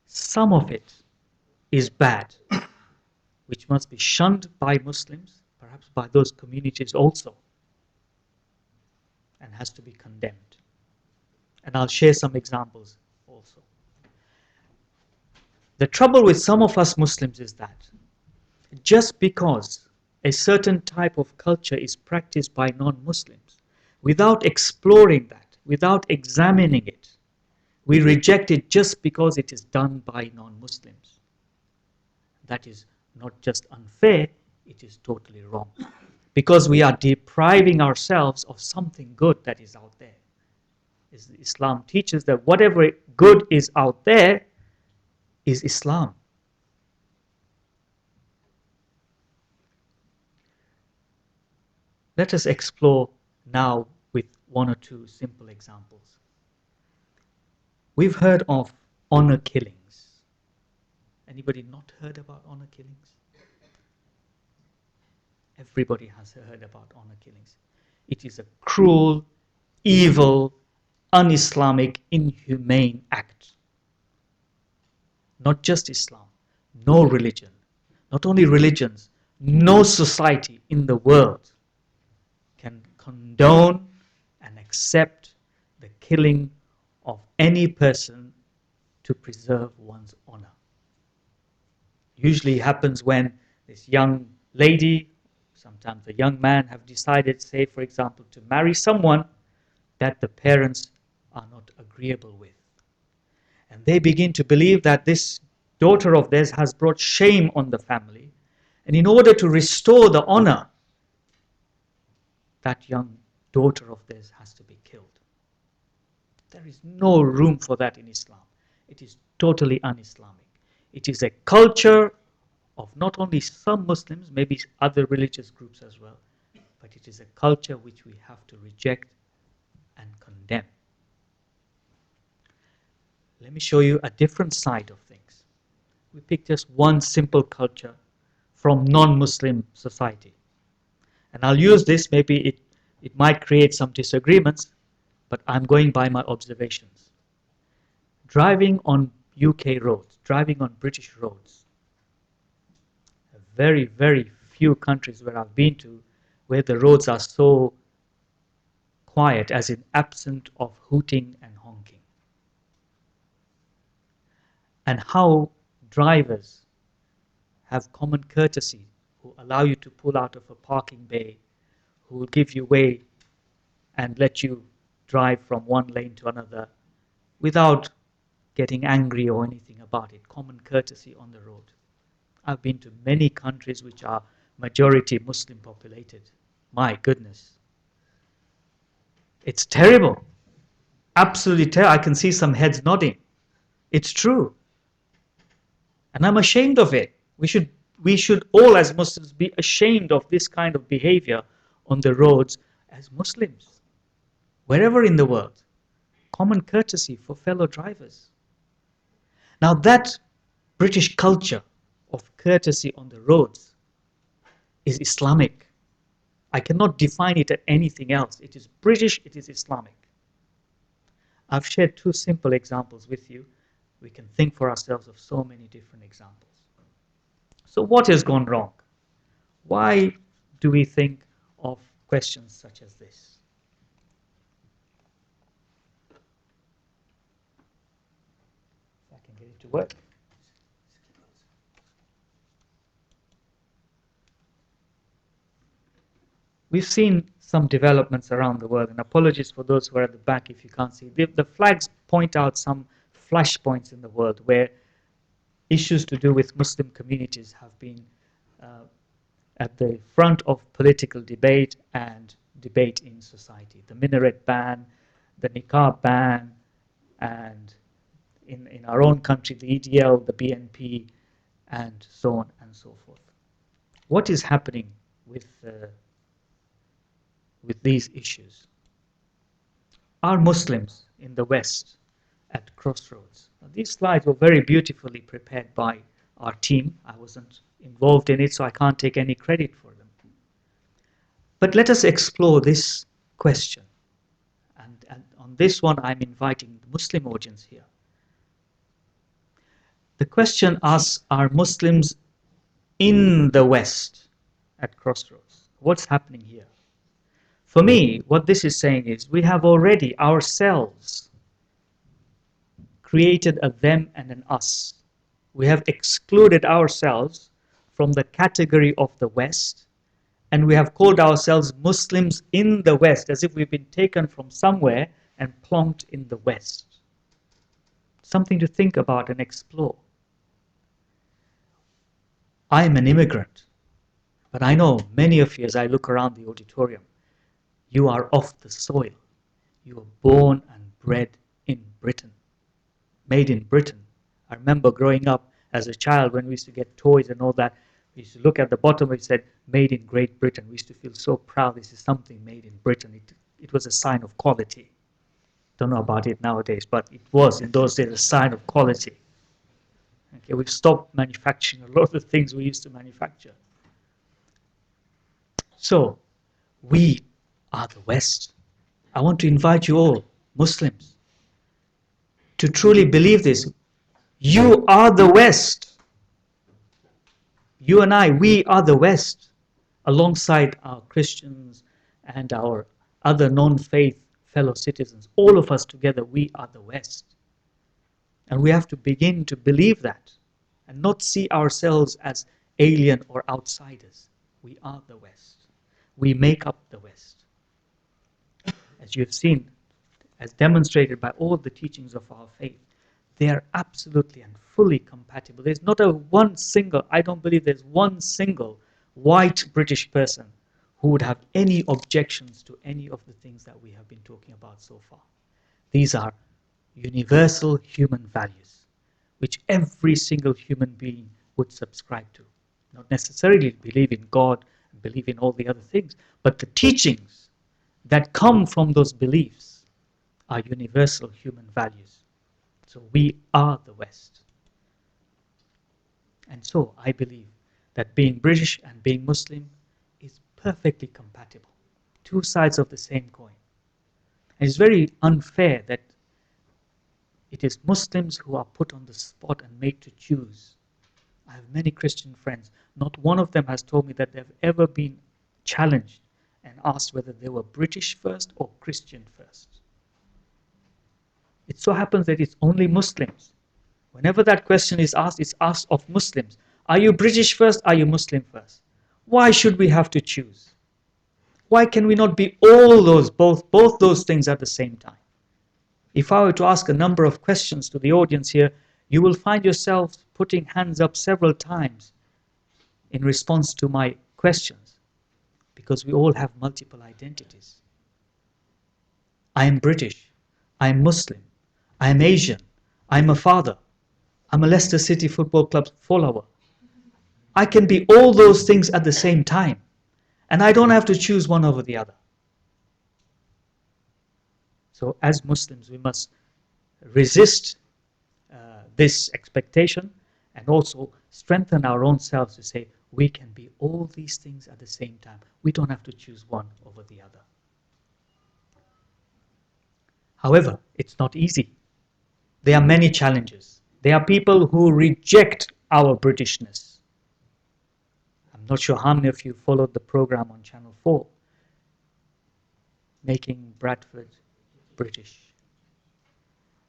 Some of it is bad, which must be shunned by Muslims, perhaps by those communities also, and has to be condemned. And I'll share some examples also. The trouble with some of us Muslims is that just because a certain type of culture is practiced by non-Muslims, without exploring that, without examining it, we reject it just because it is done by non-Muslims. That is not just unfair, it is totally wrong. Because we are depriving ourselves of something good that is out there. Islam teaches that whatever good is out there is Islam. Let us explore now with one or two simple examples. We've heard of honor killings. Anybody not heard about honor killings? Everybody has heard about honor killings. It is a cruel, evil, un-Islamic, inhumane act. Not just Islam, no religion, not only religions, no society in the world can condone and accept the killing of any person to preserve one's honor. Usually happens when this young lady, sometimes a young man, have decided, say for example, to marry someone that the parents are not agreeable with. And they begin to believe that this daughter of theirs has brought shame on the family. And in order to restore the honor, that young daughter of theirs has to be killed. There is no room for that in Islam. It is totally un-Islamic. It is a culture of not only some Muslims, maybe other religious groups as well, but it is a culture which we have to reject and condemn. Let me show you a different side of things. We pick just one simple culture from non-Muslim society. And I'll use this, maybe it might create some disagreements, but I'm going by my observations. Driving on UK roads, driving on British roads. Very, very few countries where I've been to where the roads are so quiet, as in absent of hooting and honking. And how drivers have common courtesy, who allow you to pull out of a parking bay, who will give you way and let you drive from one lane to another without getting angry or anything about it. Common courtesy on the road. I've been to many countries which are majority Muslim populated. My goodness. It's terrible. Absolutely terrible. I can see some heads nodding. It's true. And I'm ashamed of it. We should all as Muslims be ashamed of this kind of behavior on the roads as Muslims. Wherever in the world. Common courtesy for fellow drivers. Now that British culture of courtesy on the roads is Islamic. I cannot define it as anything else. It is British, it is Islamic. I've shared two simple examples with you. We can think for ourselves of so many different examples. So what has gone wrong? Why do we think of questions such as this? If I can get it to work. we've seen some developments around the world, and apologies for those who are at the back if you can't see. The flags point out some flashpoints in the world where issues to do with Muslim communities have been at the front of political debate and debate in society. The minaret ban, the niqab ban, and in our own country, the EDL, the BNP, and so on and so forth. What is happening with these issues? Are Muslims in the West at crossroads? Now, these slides were very beautifully prepared by our team. I wasn't involved in it, so I can't take any credit for them. But let us explore this question. And on this one, I'm inviting the Muslim audience here. The question asks, are Muslims in the West at crossroads? What's happening here? For me, what this is saying is we have already ourselves created a them and an us. We have excluded ourselves from the category of the West, and we have called ourselves Muslims in the West, as if we've been taken from somewhere and plonked in the West. Something to think about and explore. I'm an immigrant, but I know many of you, as I look around the auditorium, you are of the soil. You were born and bred in Britain, made in Britain. I remember growing up as a child when we used to get toys and all that, we used to look at the bottom, it said, made in Great Britain. We used to feel so proud, this is something made in Britain. It was a sign of quality. Don't know about it nowadays, but it was in those days a sign of quality. Okay, we've stopped manufacturing a lot of the things we used to manufacture. So, we are the West. I want to invite you all, Muslims, to truly believe this. You are the West. You and I, we are the West, alongside our Christians and our other non-faith fellow citizens. All of us together, we are the West. And we have to begin to believe that and not see ourselves as alien or outsiders. We are the West. We make up the West. As you have seen, as demonstrated by all the teachings of our faith, they are absolutely and fully compatible. There's not I don't believe there's one single white British person who would have any objections to any of the things that we have been talking about so far. These are universal human values, which every single human being would subscribe to. Not necessarily believe in God and believe in all the other things, but the teachings that come from those beliefs are universal human values. So we are the West. And so I believe that being British and being Muslim is perfectly compatible. Two sides of the same coin. And it's very unfair that it is Muslims who are put on the spot and made to choose. I have many Christian friends. Not one of them has told me that they've ever been challenged and asked whether they were British first or Christian first. It so happens that it's only Muslims. Whenever that question is asked, it's asked of Muslims. Are you British first? Are you Muslim first? Why should we have to choose? Why can we not be all those, both those things at the same time? If I were to ask a number of questions to the audience here, you will find yourselves putting hands up several times in response to my questions. Because we all have multiple identities. I am British. I am Muslim. I am Asian. I am a father. I'm a Leicester City Football Club follower. I can be all those things at the same time. And I don't have to choose one over the other. So as Muslims, we must resist this expectation and also strengthen our own selves to say, we can be all these things at the same time. We don't have to choose one over the other. However, it's not easy. There are many challenges. There are people who reject our Britishness. I'm not sure how many of you followed the program on Channel 4, Making Bradford British.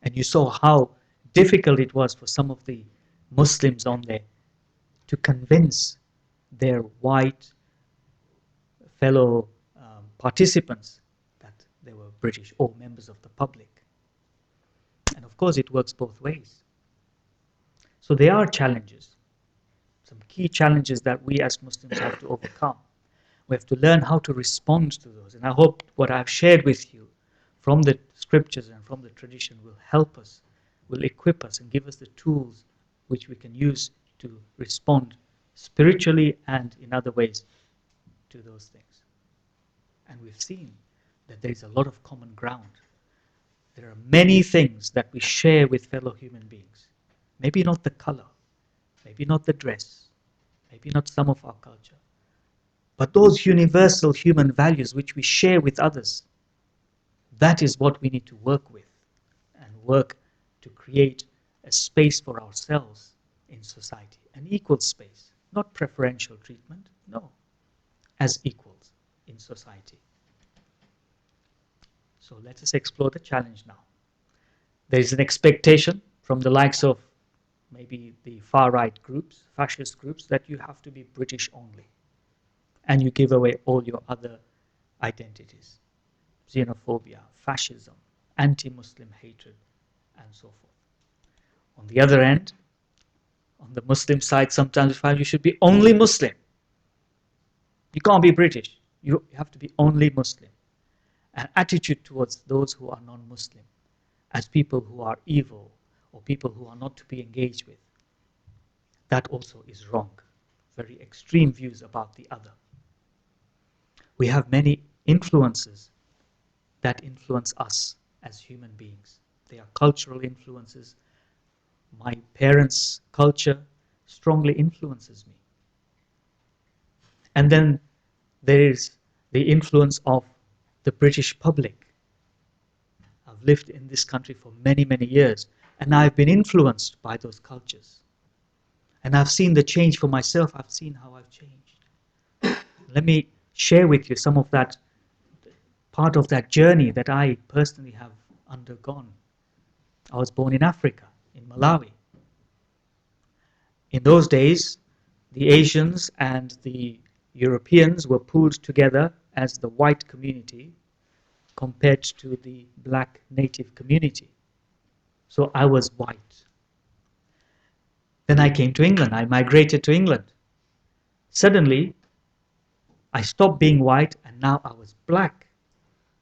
And you saw how difficult it was for some of the Muslims on there to convince their white fellow participants that they were British or members of the public. And of course, it works both ways. So there are challenges, some key challenges that we as Muslims have to overcome. We have to learn how to respond to those. And I hope what I've shared with you from the scriptures and from the tradition will help us, will equip us and give us the tools which we can use to respond spiritually and in other ways to those things. And we've seen that there is a lot of common ground. There are many things that we share with fellow human beings. Maybe not the color, maybe not the dress, maybe not some of our culture, but those universal human values which we share with others. That is what we need to work with and work to create a space for ourselves in society, an equal space, not preferential treatment, no, as equals in society. So let us explore the challenge now. There is an expectation from the likes of maybe the far-right groups, fascist groups, that you have to be British only. And you give away all your other identities. Xenophobia, fascism, anti-Muslim hatred, and so forth. On the other end, on the Muslim side, sometimes we find you should be only Muslim. You can't be British. You have to be only Muslim. An attitude towards those who are non-Muslim as people who are evil or people who are not to be engaged with. That also is wrong. Very extreme views about the other. We have many influences that influence us as human beings. They are cultural influences. My parents' culture strongly influences me. And then there is the influence of the British public. I've lived in this country for many, many years, and I've been influenced by those cultures. And I've seen the change for myself. I've seen how I've changed. Let me share with you some of that, part of that journey that I personally have undergone. I was born in Africa, in Malawi. In those days, the Asians and the Europeans were pooled together as the white community compared to the black native community. So I was white. Then I came to England. I migrated to England. Suddenly, I stopped being white and now I was black.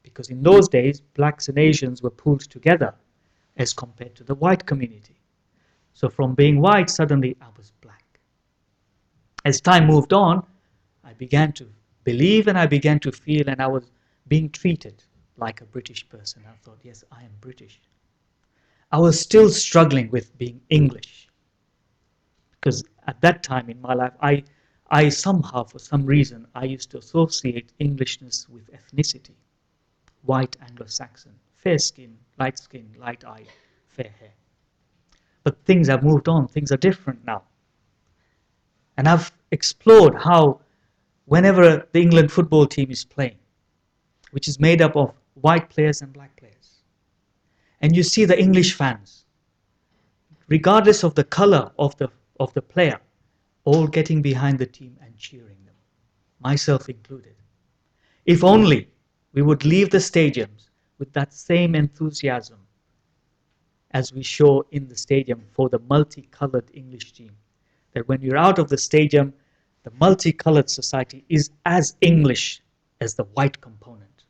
Because in those days, blacks and Asians were pooled together as compared to the white community. So from being white, suddenly I was black. As time moved on, I began to believe and I began to feel, and I was being treated like a British person. I thought, yes, I am British. I was still struggling with being English. Because at that time in my life, I somehow, for some reason, I used to associate Englishness with ethnicity. White Anglo-Saxon, fair skin, light eye, fair hair. But things have moved on, things are different now. And I've explored how whenever the England football team is playing, which is made up of white players and black players, and you see the English fans, regardless of the color of the player, all getting behind the team and cheering them, myself included. If only we would leave the stadiums with that same enthusiasm as we show in the stadium for the multicolored English team. That when you're out of the stadium, the multicolored society is as English as the white component.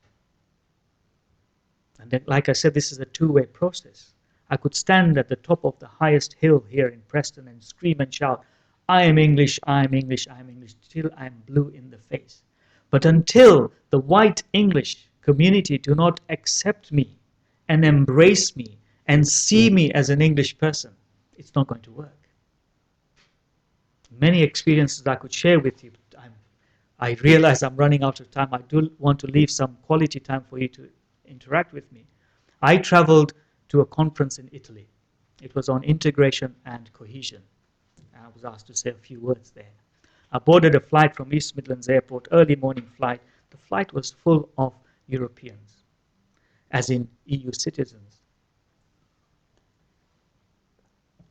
And then, like I said, this is a two-way process. I could stand at the top of the highest hill here in Preston and scream and shout, I am English, I am English, I am English, till I'm blue in the face. But until the white English community do not accept me and embrace me and see me as an English person, it's not going to work. Many experiences I could share with you. I realize I'm running out of time. I do want to leave some quality time for you to interact with me. I traveled to a conference in Italy. It was on integration and cohesion. I was asked to say a few words there. I boarded a flight from East Midlands Airport, early morning flight. The flight was full of Europeans, as in EU citizens.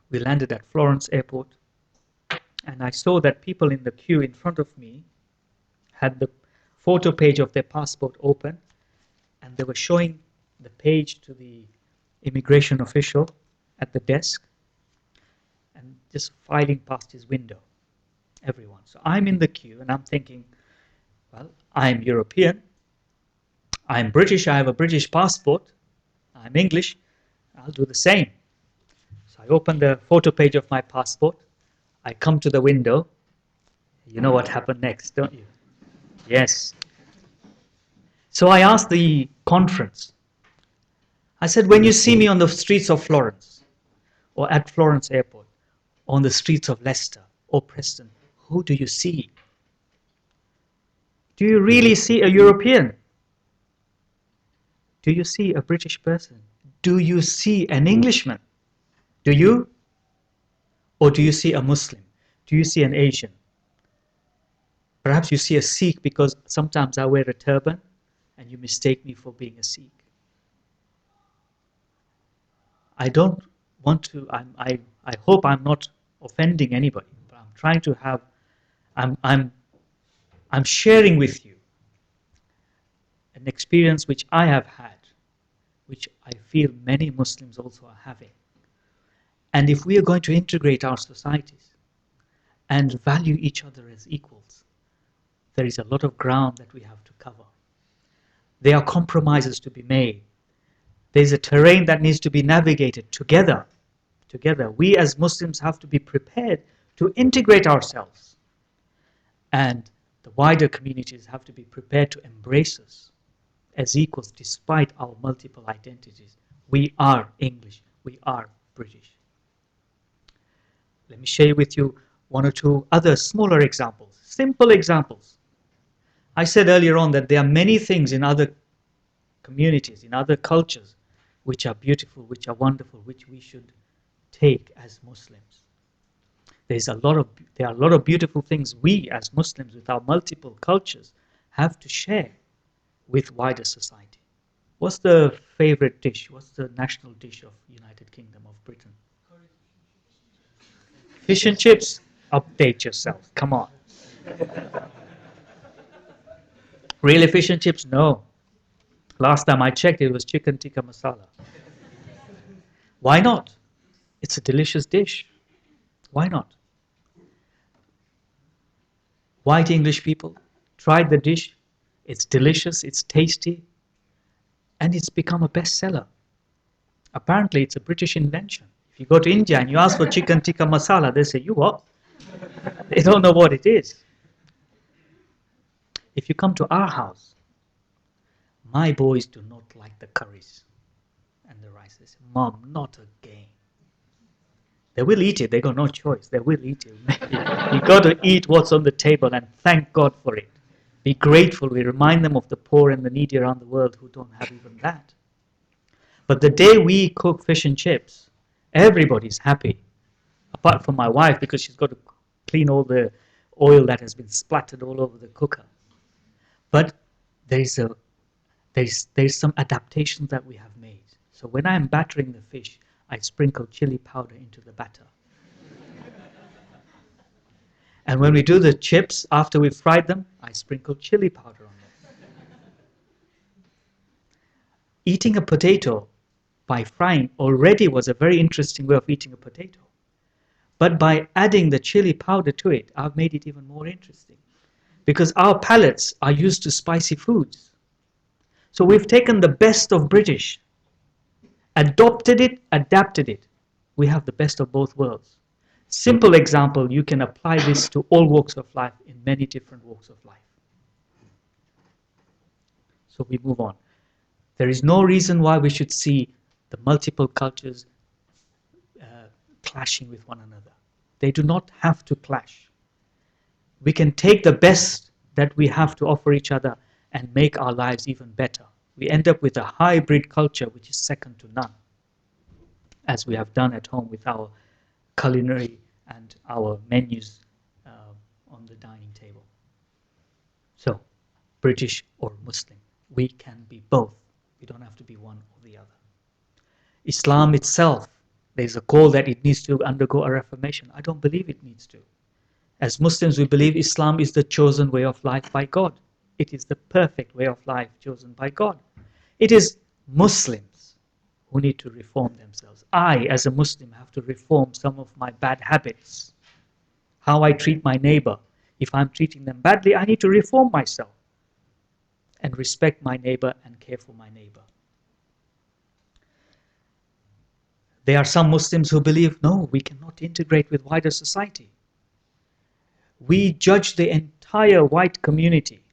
We landed at Florence Airport, and I saw that people in the queue in front of me had the photo page of their passport open, and they were showing the page to the immigration official at the desk, and just filing past his window, everyone. So I'm in the queue, and I'm thinking, well, I'm European, I'm British, I have a British passport, I'm English, I'll do the same. So I open the photo page of my passport, I come to the window. You know what happened next, don't you? Yes. So I asked the conference, I said, when you see me on the streets of Florence, or at Florence Airport, or on the streets of Leicester, or Preston, who do you see? Do you really see a European? Do you see a British person? Do you see an Englishman? Do you? Or do you see a Muslim? Do you see an Asian? Perhaps you see a Sikh because sometimes I wear a turban and you mistake me for being a Sikh. I don't want to, I hope I'm not offending anybody, but I'm trying to have, I'm sharing with you an experience which I have had, which I feel many Muslims also are having. And if we are going to integrate our societies and value each other as equals, there is a lot of ground that we have to cover. There are compromises to be made. There's a terrain that needs to be navigated together. Together, we as Muslims have to be prepared to integrate ourselves. And the wider communities have to be prepared to embrace us as equals despite our multiple identities. We are English, we are British. Let me share with you one or two other smaller examples, simple examples. I said earlier on that there are many things in other communities, in other cultures, which are beautiful, which are wonderful, which we should take as Muslims. There are a lot of beautiful things we as Muslims with our multiple cultures have to share with wider society. What's the favorite dish? What's the national dish of United Kingdom of Britain? Fish and chips? Update yourself. Come on. Really fish and chips? No. Last time I checked, it was chicken tikka masala. Why not? It's a delicious dish. Why not? White English people tried the dish. It's delicious, it's tasty, and it's become a bestseller. Apparently, it's a British invention. If you go to India and you ask for chicken tikka masala, they say, you what? They don't know what it is. If you come to our house, my boys do not like the curries and the rice. They say, Mom, not again. They will eat it. They got no choice. They will eat it. You got to eat what's on the table and thank God for it. Be grateful. We remind them of the poor and the needy around the world who don't have even that. But the day we cook fish and chips, everybody's happy. Apart from my wife, because she's got to clean all the oil that has been splattered all over the cooker. But there's some adaptations that we have made. So when I'm battering the fish, I sprinkle chili powder into the batter. And when we do the chips, after we've fried them, I sprinkle chili powder on them. Eating a potato by frying already was a very interesting way of eating a potato. But by adding the chili powder to it, I've made it even more interesting. Because our palates are used to spicy foods. So we've taken the best of British, adopted it, adapted it. We have the best of both worlds. Simple example, you can apply this to all walks of life in many different walks of life. So we move on. There is no reason why we should see the multiple cultures clashing with one another. They do not have to clash. We can take the best that we have to offer each other and make our lives even better. We end up with a hybrid culture which is second to none, as we have done at home with our culinary and our menus on the dining table. So, British or Muslim, we can be both. We don't have to be one or the other. Islam itself, there's a call that it needs to undergo a reformation. I don't believe it needs to. As Muslims, we believe Islam is the chosen way of life by God. It is the perfect way of life chosen by God. It is Muslims who need to reform themselves. I, as a Muslim, have to reform some of my bad habits. How I treat my neighbor. If I'm treating them badly, I need to reform myself and respect my neighbor and care for my neighbor. There are some Muslims who believe, no, we cannot integrate with wider society. We judge the entire white community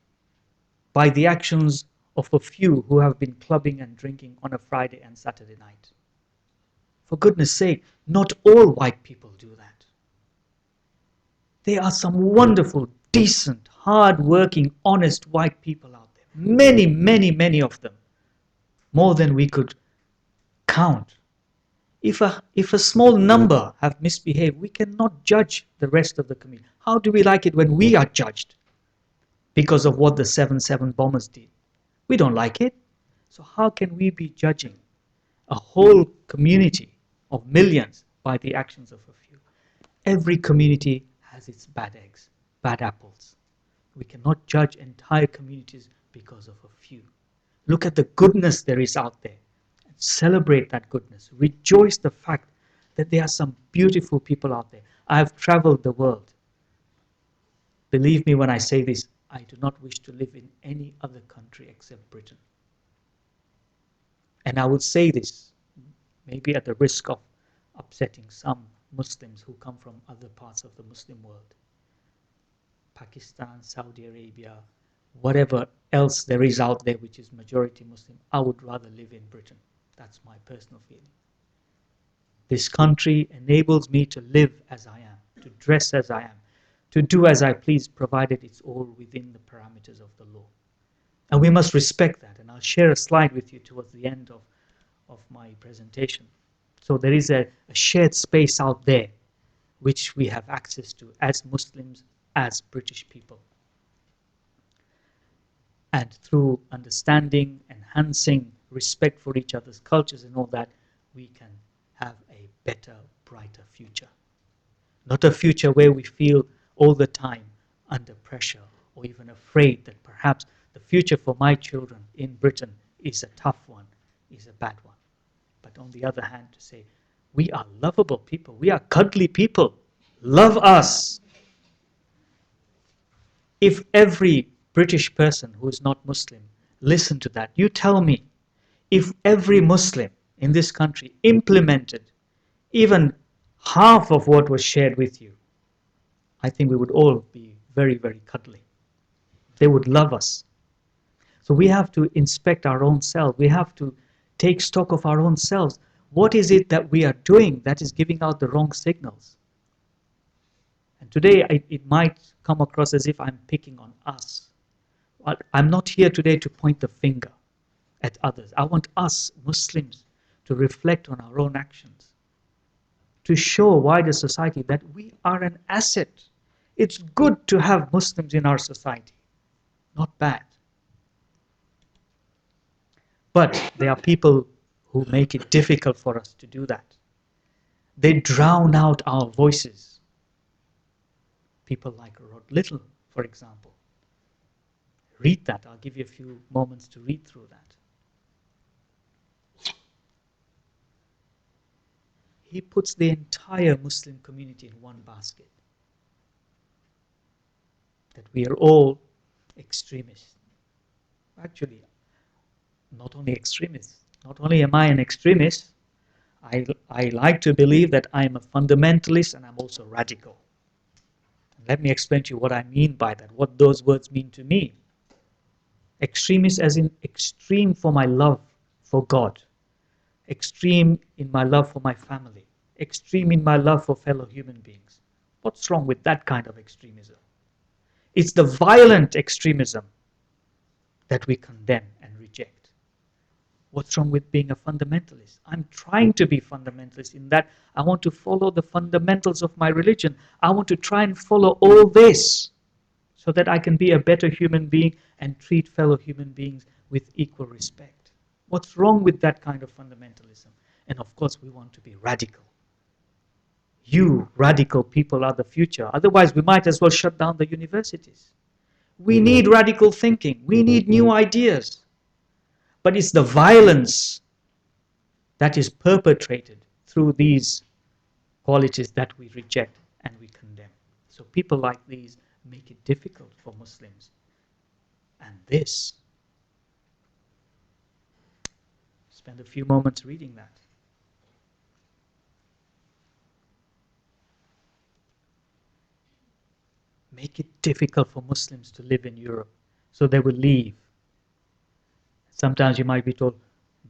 by the actions of a few who have been clubbing and drinking on a Friday and Saturday night. For goodness sake, not all white people do that. There are some wonderful, decent, hard-working, honest white people out there. Many, many, many of them. More than we could count. If a small number have misbehaved, we cannot judge the rest of the community. How do we like it when we are judged because of what the 7/7 bombers did? We don't like it. So how can we be judging a whole community of millions by the actions of a few? Every community has its bad eggs, bad apples. We cannot judge entire communities because of a few. Look at the goodness there is out there. Celebrate that goodness. Rejoice the fact that there are some beautiful people out there. I have traveled the world. Believe me when I say this, I do not wish to live in any other country except Britain. And I will say this, maybe at the risk of upsetting some Muslims who come from other parts of the Muslim world. Pakistan, Saudi Arabia, whatever else there is out there which is majority Muslim, I would rather live in Britain. That's my personal feeling. This country enables me to live as I am, to dress as I am, to do as I please, provided it's all within the parameters of the law. And we must respect that. And I'll share a slide with you towards the end of my presentation. So there is a shared space out there which we have access to as Muslims, as British people. And through understanding, enhancing respect for each other's cultures and all that, we can have a better, brighter future. Not a future where we feel all the time under pressure or even afraid that perhaps the future for my children in Britain is a tough one, is a bad one. But on the other hand, to say, we are lovable people, we are cuddly people, love us. If every British person who is not Muslim listened to that, you tell me, if every Muslim in this country implemented even half of what was shared with you, I think we would all be very, very cuddly. They would love us. So we have to inspect our own self. We have to take stock of our own selves. What is it that we are doing that is giving out the wrong signals? And today it might come across as if I'm picking on us. But I'm not here today to point the finger at others. I want us, Muslims, to reflect on our own actions, to show wider society that we are an asset. It's good to have Muslims in our society, not bad. But there are people who make it difficult for us to do that. They drown out our voices. People like Rod Little, for example. Read that. I'll give you a few moments to read through that. He puts the entire Muslim community in one basket. That we are all extremists. Actually, not only extremists. Not only am I an extremist, I like to believe that I'm a fundamentalist and I'm also radical. Let me explain to you what I mean by that, what those words mean to me. Extremist as in extreme for my love for God, extreme in my love for my family, extreme in my love for fellow human beings. What's wrong with that kind of extremism? It's the violent extremism that we condemn and reject. What's wrong with being a fundamentalist? I'm trying to be fundamentalist in that I want to follow the fundamentals of my religion. I want to try and follow all this so that I can be a better human being and treat fellow human beings with equal respect. What's wrong with that kind of fundamentalism? And of course, we want to be radical. You radical people are the future. Otherwise, we might as well shut down the universities. We need radical thinking. We need new ideas. But it's the violence that is perpetrated through these qualities that we reject and we condemn. So people like these make it difficult for Muslims. And this, spend a few moments reading that. Make it difficult for Muslims to live in Europe, so they will leave. Sometimes you might be told,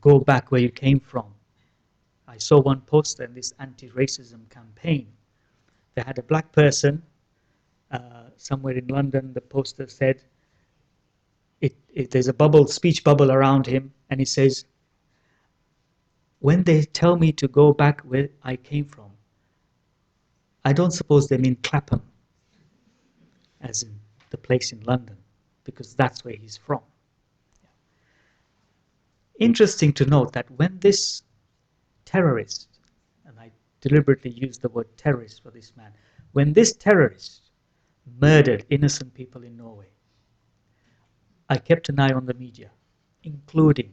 go back where you came from. I saw one poster in this anti-racism campaign. They had a black person somewhere in London. The poster said, there's a bubble, speech bubble around him, and he says, when they tell me to go back where I came from, I don't suppose they mean Clapham, as in the place in London, because that's where he's from. Interesting to note that when this terrorist, and I deliberately use the word terrorist for this man, when this terrorist murdered innocent people in Norway, I kept an eye on the media, including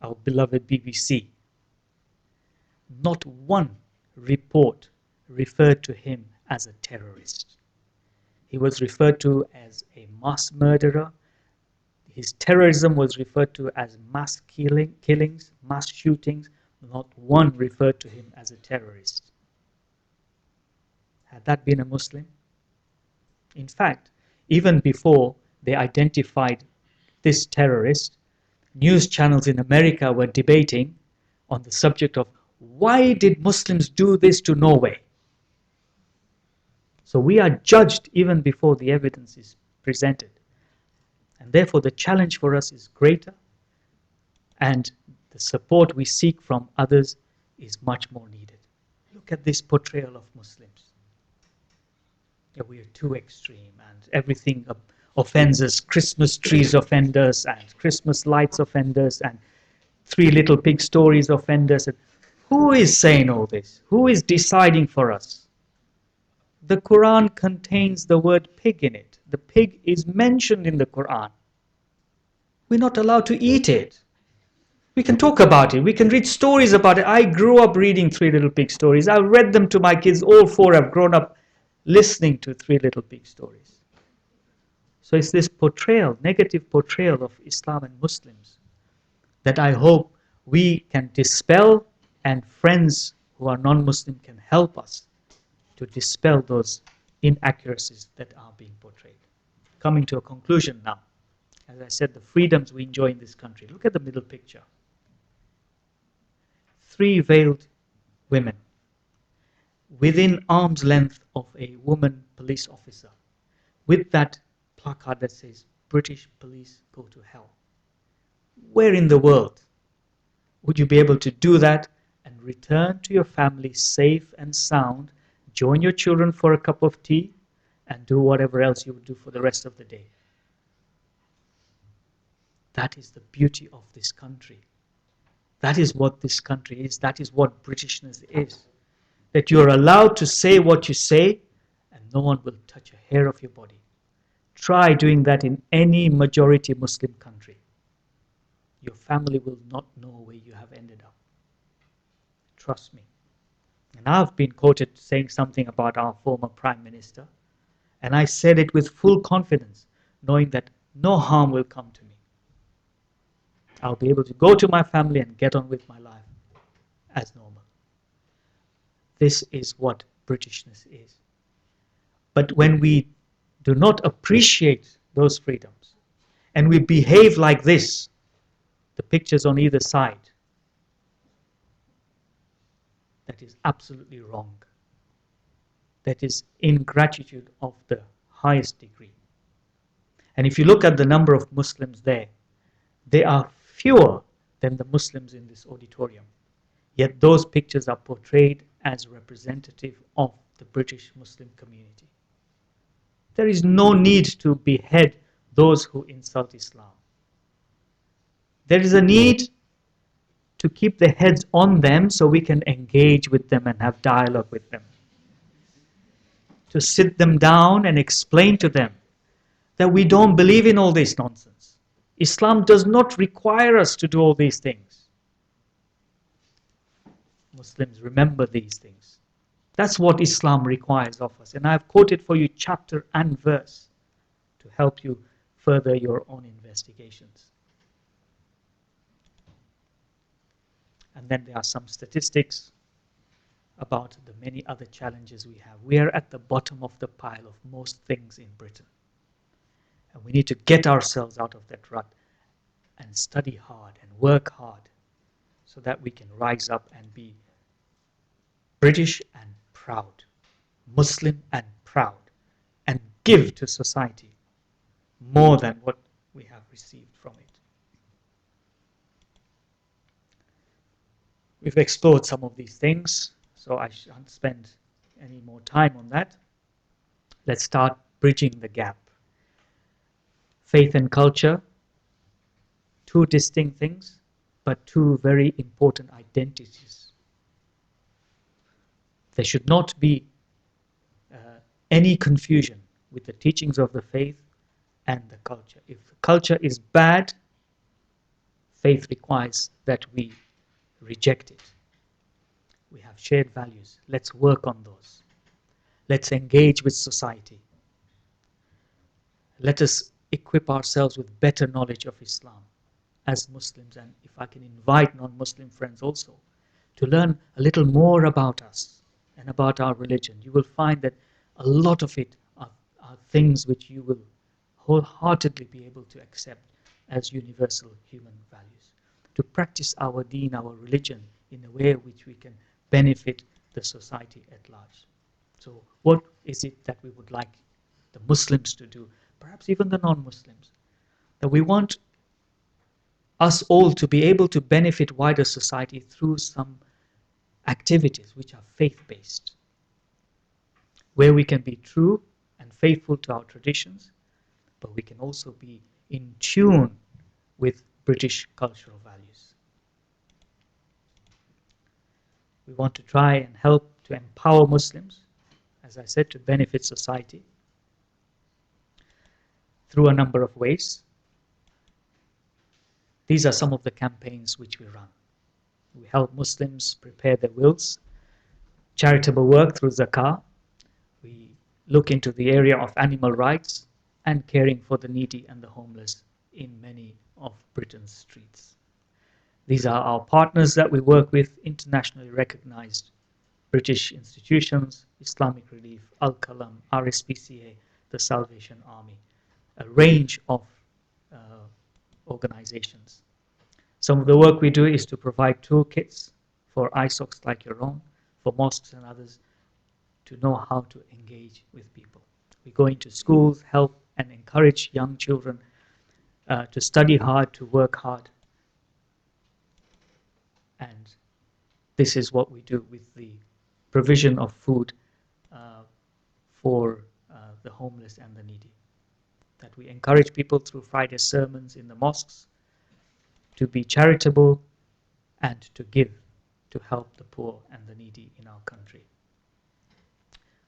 our beloved BBC. Not one report referred to him as a terrorist. He was referred to as a mass murderer. His terrorism was referred to as mass killings, mass shootings. Not one referred to him as a terrorist. Had that been a Muslim? In fact, even before they identified this terrorist, news channels in America were debating on the subject of why did Muslims do this to Norway? So we are judged even before the evidence is presented. And therefore the challenge for us is greater, and the support we seek from others is much more needed. Look at this portrayal of Muslims. Yeah, we are too extreme, and everything offends us. Christmas trees offend us, and Christmas lights offend us, and Three Little Pig stories offend us. Who is saying all this? Who is deciding for us? The Quran contains the word pig in it. The pig is mentioned in the Quran. We're not allowed to eat it. We can talk about it. We can read stories about it. I grew up reading Three Little Pig stories. I read them to my kids. All four have grown up listening to Three Little Pig stories. So it's this portrayal, negative portrayal of Islam and Muslims, that I hope we can dispel, and friends who are non-Muslim can help us to dispel those inaccuracies that are being portrayed. Coming to a conclusion now. As I said, the freedoms we enjoy in this country. Look at the middle picture. 3 veiled women within arm's length of a woman police officer with that placard that says, British police go to hell. Where in the world would you be able to do that and return to your family safe and sound, join your children for a cup of tea, and do whatever else you would do for the rest of the day? That is the beauty of this country. That is what this country is. That is what Britishness is. That you are allowed to say what you say, and no one will touch a hair of your body. Try doing that in any majority Muslim country. Your family will not know where you have ended up. Trust me. And I've been quoted saying something about our former Prime Minister, and I said it with full confidence, knowing that no harm will come to me. I'll be able to go to my family and get on with my life as normal. This is what Britishness is. But when we do not appreciate those freedoms, and we behave like this, the pictures on either side, that is absolutely wrong. That is ingratitude of the highest degree. And if you look at the number of Muslims there, they are fewer than the Muslims in this auditorium. Yet those pictures are portrayed as representative of the British Muslim community. There is no need to behead those who insult Islam. There is a need to keep the heads on them so we can engage with them and have dialogue with them. To sit them down and explain to them that we don't believe in all this nonsense. Islam does not require us to do all these things. Muslims, remember these things. That's what Islam requires of us. And I've quoted for you chapter and verse to help you further your own investigations. And then there are some statistics about the many other challenges we have. We are at the bottom of the pile of most things in Britain. And we need to get ourselves out of that rut and study hard and work hard so that we can rise up and be British and proud, Muslim and proud, and give to society more than what we have received from it. We've explored some of these things, so I shan't spend any more time on that. Let's start bridging the gap. Faith and culture, two distinct things, but two very important identities. There should not be any confusion with the teachings of the faith and the culture. If the culture is bad, faith requires that we reject it. We have shared values. Let's work on those. Let's engage with society. Let us equip ourselves with better knowledge of Islam as Muslims, and if I can invite non-Muslim friends also to learn a little more about us and about our religion. You will find that a lot of it are things which you will wholeheartedly be able to accept as universal human values. To practice our deen, our religion, in a way which we can benefit the society at large. So what is it that we would like the Muslims to do, perhaps even the non-Muslims? That we want us all to be able to benefit wider society through some activities which are faith-based, where we can be true and faithful to our traditions, but we can also be in tune with British cultural values. We want to try and help to empower Muslims, as I said, to benefit society through a number of ways. These are some of the campaigns which we run. We help Muslims prepare their wills, charitable work through zakah. We look into the area of animal rights and caring for the needy and the homeless in many of Britain's streets. These are our partners that we work with, internationally recognized British institutions, Islamic Relief, Al-Qalam, RSPCA, the Salvation Army, a range of organizations. Some of the work we do is to provide toolkits for ISOCs like your own, for mosques and others, to know how to engage with people. We go into schools, help and encourage young children to study hard, to work hard. And this is what we do with the provision of food for the homeless and the needy. That we encourage people through Friday sermons in the mosques to be charitable and to give, to help the poor and the needy in our country.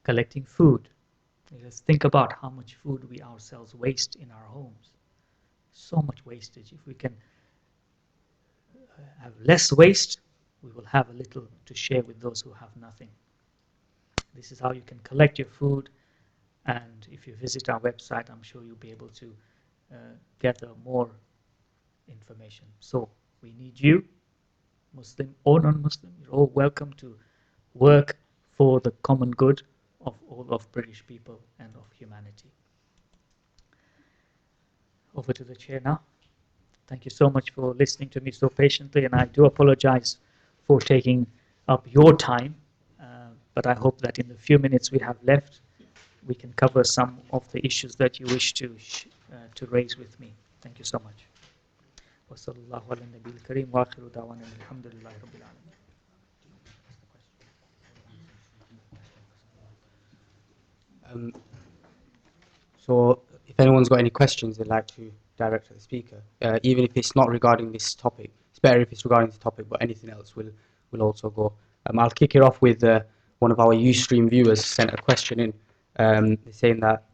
Collecting food. Let's think about how much food we ourselves waste in our homes. So much wastage. If we can have less waste, we will have a little to share with those who have nothing. This is how you can collect your food, and if you visit our website, I'm sure you'll be able to gather more information. So we need you, Muslim or non-Muslim. You're all welcome to work for the common good of all of British people and of humanity. Over to the chair now. Thank you so much for listening to me so patiently, and I do apologize for taking up your time, but I hope that in the few minutes we have left, we can cover some of the issues that you wish to raise with me. Thank you so much. وصلى الله على النبي الكريم وآخر دعوانا الحمد لله رب العالمين. So if anyone's got any questions they'd like to direct to the speaker, even if it's not regarding this topic, it's better if it's regarding this topic, but anything else will also go. I'll kick it off with one of our Ustream viewers sent a question in, saying that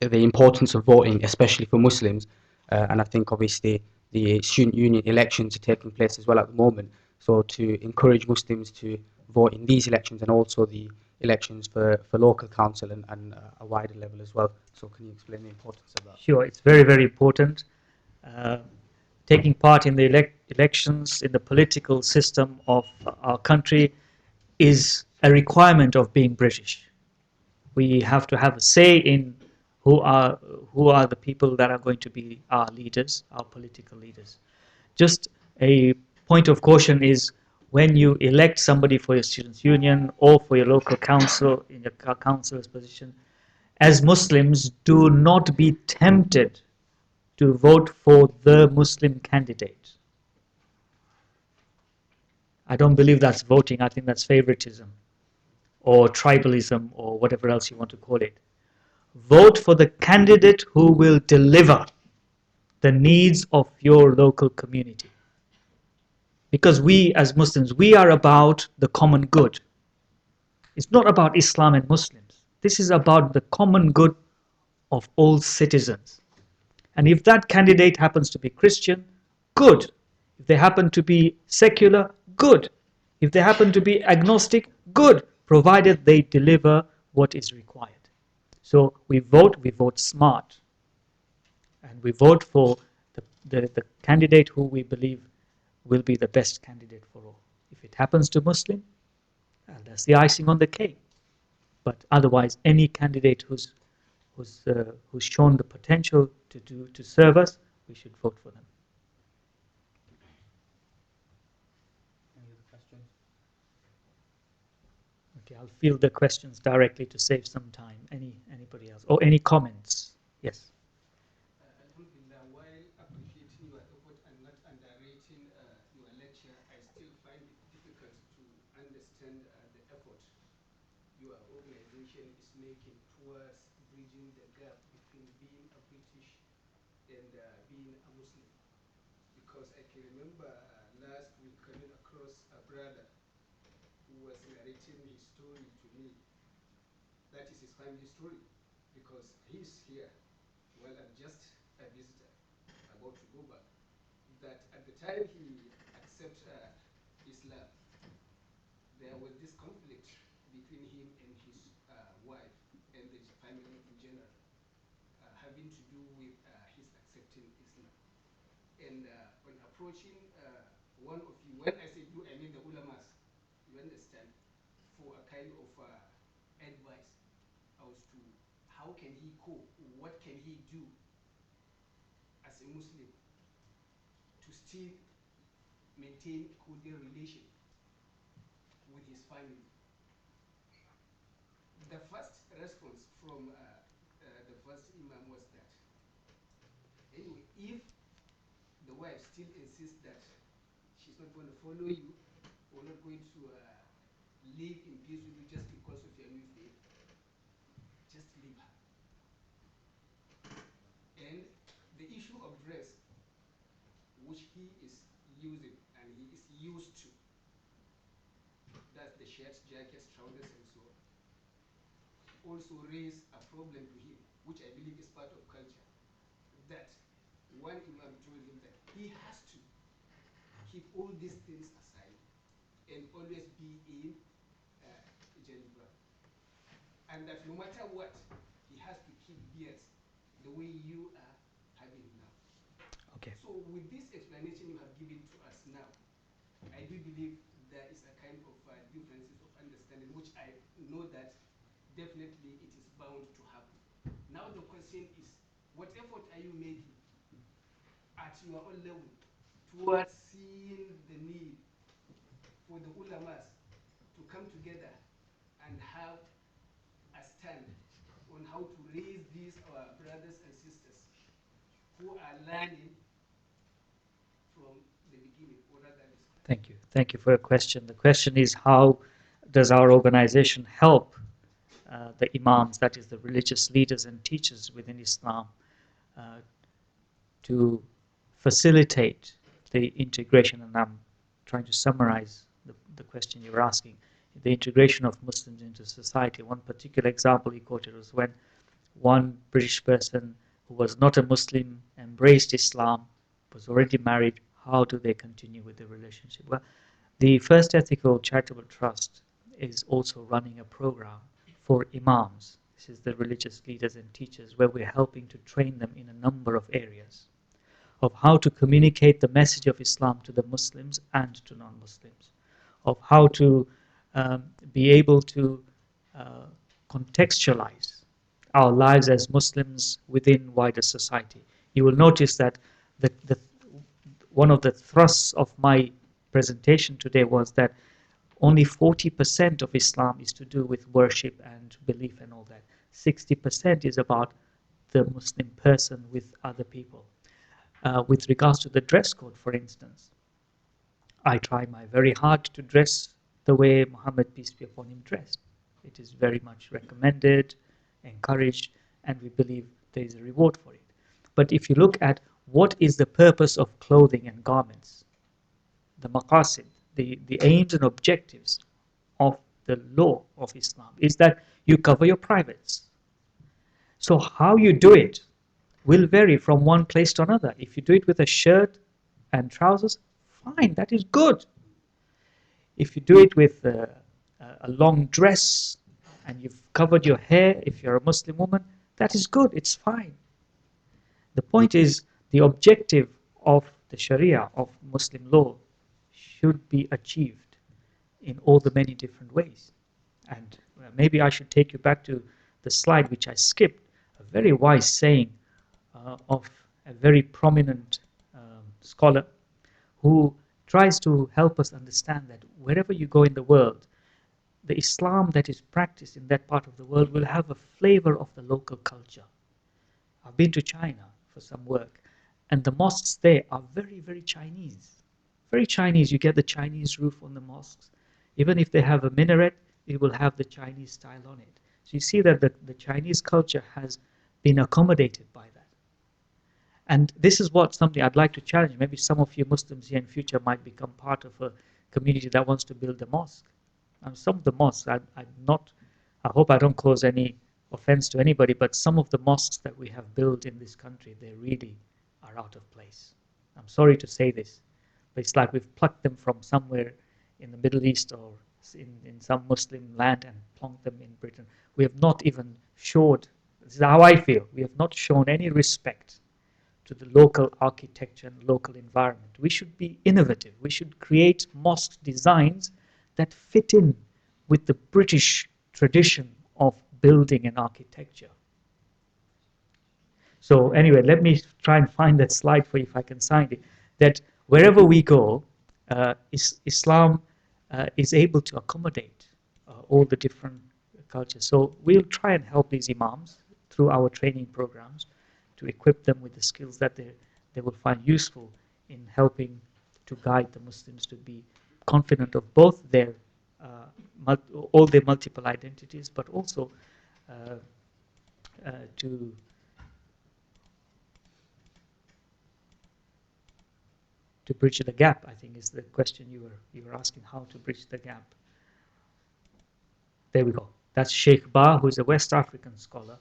the importance of voting, especially for Muslims. And I think obviously the student union elections are taking place as well at the moment. So to encourage Muslims to vote in these elections and also the elections for local council and a wider level as well. So can you explain the importance of that? Sure, it's very, very important. Uh, Taking part in the elections in the political system of our country is a requirement of being British. We have to have a say in who are who are the people that are going to be our leaders, our political leaders. Just a point of caution is when you elect somebody for your students' union or for your local council in your councilor's position, as Muslims, do not be tempted to vote for the Muslim candidate. I don't believe that's voting. I think that's favoritism or tribalism or whatever else you want to call it. Vote for the candidate who will deliver the needs of your local community. Because we as Muslims, we are about the common good. It's not about Islam and Muslims. This is about the common good of all citizens. And if that candidate happens to be Christian, good. If they happen to be secular, good. If they happen to be agnostic, good, provided they deliver what is required. So we vote smart. And we vote for the candidate who we believe will be the best candidate for all. If it happens to Muslim, that's the icing on the cake. But otherwise, any candidate who's shown the potential to serve us, we should vote for them. Any other questions? Okay, I'll field the questions directly to save some time. Anybody else? Or any comments? Yes. Alhamdulillah, while appreciating your effort and not underrating your lecture, I still find it difficult to understand the effort your organization is making towards bridging the gap between being a British and being a Muslim. Because I can remember last week coming across a brother who was narrating his story to me. That is his family story, because he's here. Well, I'm just a visitor about to go back. That at the time he accepted Islam, there was this conflict between him and his wife and the family in general, having to do with his accepting Islam. And on approaching one of you, when I say you, I mean the ulamas, you understand, for a kind of advice as to how can he cope, what can he do as a Muslim to still maintain a cordial relation with his family. The first response from the first imam was that, anyway, if the wife still insists that she's not going to follow you or not going to live in peace with you just because of your new faith, just leave her. And the issue of dress, which he is using and he is used to, that's the shirts, jackets, trousers, and so on, also raise a problem to him, which I believe is part of culture, that one imam told him that he has to keep all these things aside and always be in Jalibra. And that no matter what, he has to keep beards the way you are having now. Okay. So with this explanation you have given to us now, I do believe there is a kind of differences of understanding, which I know that definitely it is bound to happen. Now the question is, what effort are you making at your own level towards seeing the need for the ulamas to come together and have a stand on how to raise these our brothers and sisters who are learning from the beginning, or rather the start? Thank you. Thank you for your question. The question is, how does our organization help the imams, that is the religious leaders and teachers within Islam, uh, to facilitate the integration? And I'm trying to summarize the question you were asking. The integration of Muslims into society. One particular example he quoted was one British person who was not a Muslim embraced Islam, was already married. How do they continue with the relationship? Well, the First Ethical Charitable Trust is also running a program for imams. This is the religious leaders and teachers, where we're helping to train them in a number of areas of how to communicate the message of Islam to the Muslims and to non-Muslims, of how to be able to uh, contextualize our lives as Muslims within wider society. You will notice that one of the thrusts of my presentation today was that only 40% of Islam is to do with worship and belief and all that. 60% is about the Muslim person with other people. With regards to the dress code, for instance, I try my very hard to dress the way Muhammad, peace be upon him, dressed. It is very much recommended, encouraged, and we believe there is a reward for it. But if you look at what is the purpose of clothing and garments, the maqasid, the aims and objectives of the law of Islam is that you cover your privates. So how you do it will vary from one place to another. If you do it with a shirt and trousers, fine, that is good. If you do it with a long dress and you've covered your hair, if you're a Muslim woman, that is good, it's fine. The point is, the objective of the Sharia, of Muslim law, should be achieved in all the many different ways. And maybe I should take you back to the slide which I skipped, a very wise saying of a very prominent scholar who tries to help us understand that wherever you go in the world, the Islam that is practiced in that part of the world will have a flavor of the local culture. I've been to China for some work, and the mosques there are very, very Chinese. Very Chinese. You get the Chinese roof on the mosques. Even if they have a minaret, it will have the Chinese style on it. So you see that the Chinese culture has been accommodated by that. And this is what something I'd like to challenge. Maybe some of you Muslims here in future might become part of a community that wants to build a mosque. And some of the mosques, I hope I don't cause any offense to anybody, but some of the mosques that we have built in this country, they really are out of place. I'm sorry to say this, but it's like we've plucked them from somewhere in the Middle East or in some Muslim land and plonked them in Britain. We have not even showed, this is how I feel, we have not shown any respect to the local architecture and local environment. We should be innovative. We should create mosque designs that fit in with the British tradition of building and architecture. So anyway, let me try and find that slide for you if I can find it. That wherever we go, Islam is able to accommodate all the different cultures. So we'll try and help these imams through our training programs to equip them with the skills that they will find useful in helping to guide the Muslims to be confident of both their all their multiple identities, but also to bridge the gap. I think is the question you were asking, how to bridge the gap. There we go. That's Sheikh Ba, who is a West African scholar,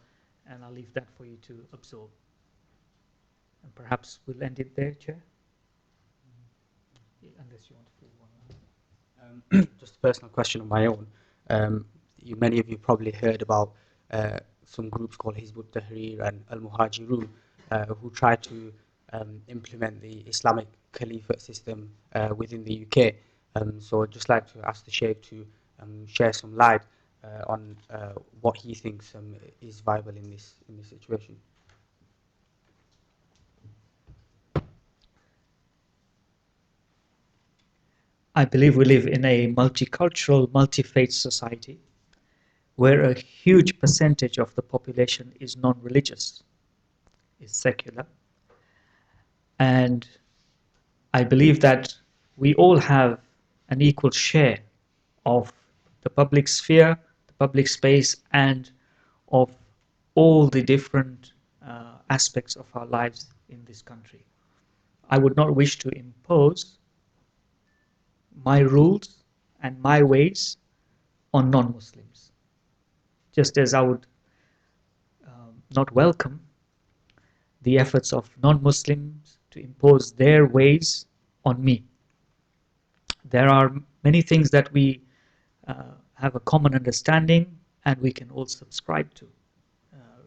and I'll leave that for you to absorb. And perhaps we'll end it there, Chair? Unless you want to fill one. Just a personal question of my own. Many of you probably heard about some groups called Hizb ut-Tahrir and Al-Muhajirun who try to implement the Islamic Caliphate system within the UK. So I'd just like to ask the Sheikh to share some light on what he thinks is viable in this situation. I believe we live in a multicultural, multi-faith society where a huge percentage of the population is non-religious, is secular. And I believe that we all have an equal share of the public sphere, the public space, and of all the different aspects of our lives in this country. I would not wish to impose my rules and my ways on non-Muslims. Just as I would not welcome the efforts of non-Muslims to impose their ways on me. There are many things that we have a common understanding and we can all subscribe to.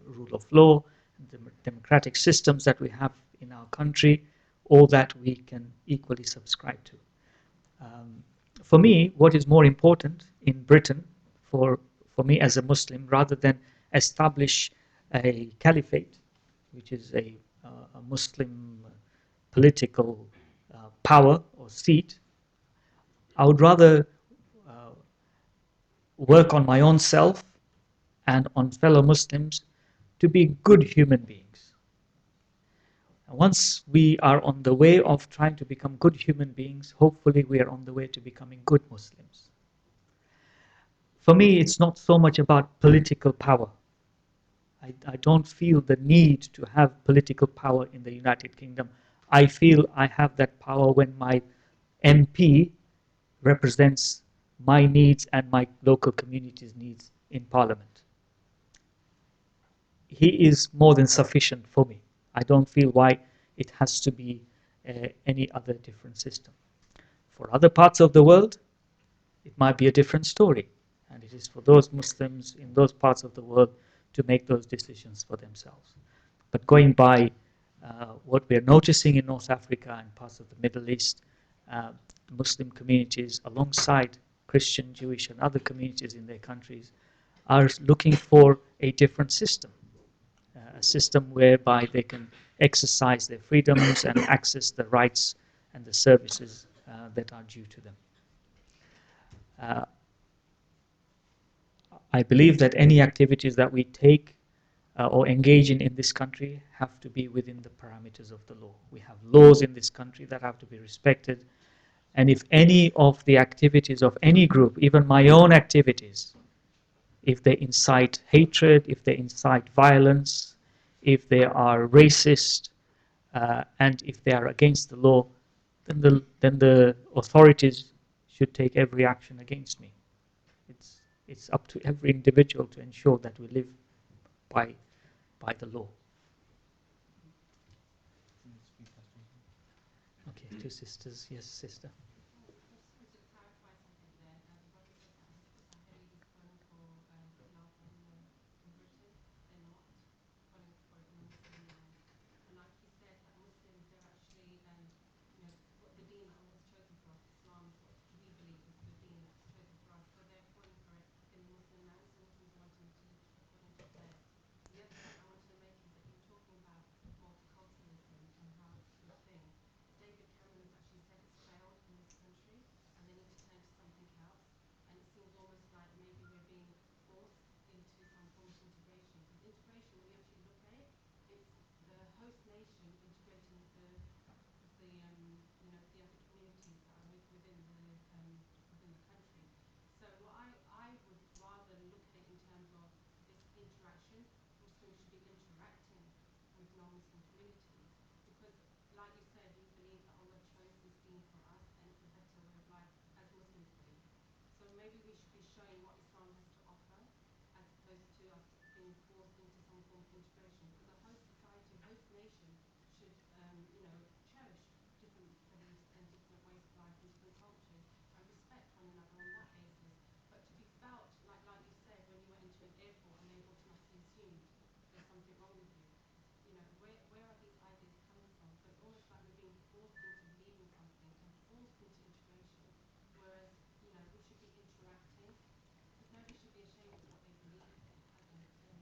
Rule of law, the democratic systems that we have in our country, all that we can equally subscribe to. For me, what is more important in Britain, for me as a Muslim, rather than establish a caliphate, which is a Muslim political power or seat, I would rather work on my own self and on fellow Muslims to be good human beings. And once we are on the way of trying to become good human beings, hopefully we are on the way to becoming good Muslims. For me, it's not so much about political power. I don't feel the need to have political power in the United Kingdom. I feel I have that power when my MP represents my needs and my local community's needs in Parliament. He is more than sufficient for me. I don't feel why it has to be any other different system. For other parts of the world, it might be a different story. And it is for those Muslims in those parts of the world to make those decisions for themselves. But going by what we are noticing in North Africa and parts of the Middle East, Muslim communities alongside Christian, Jewish and other communities in their countries are looking for a different system. A system whereby they can exercise their freedoms and access the rights and the services that are due to them. I believe that any activities that we take or engage in this country have to be within the parameters of the law. We have laws in this country that have to be respected. And if any of the activities of any group, even my own activities, if they incite hatred, if they incite violence, if they are racist, and if they are against the law, then the authorities should take every action against me. It's up to every individual to ensure that we live by the law. Okay, two sisters. Yes, sister.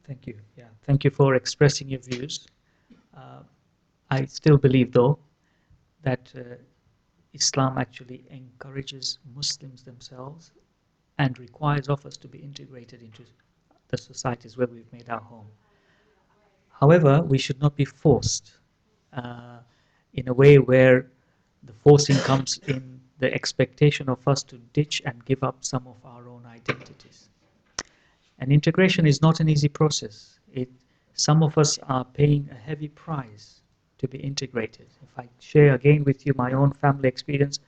Thank you. Yeah, thank you for expressing your views. I still believe, though, that Islam actually encourages Muslims themselves and requires of us to be integrated into the societies where we've made our home. However, we should not be forced in a way where the forcing comes in the expectation of us to ditch and give up some of our own identities. And integration is not an easy process. Some of us are paying a heavy price to be integrated. If I share again with you my own family experience,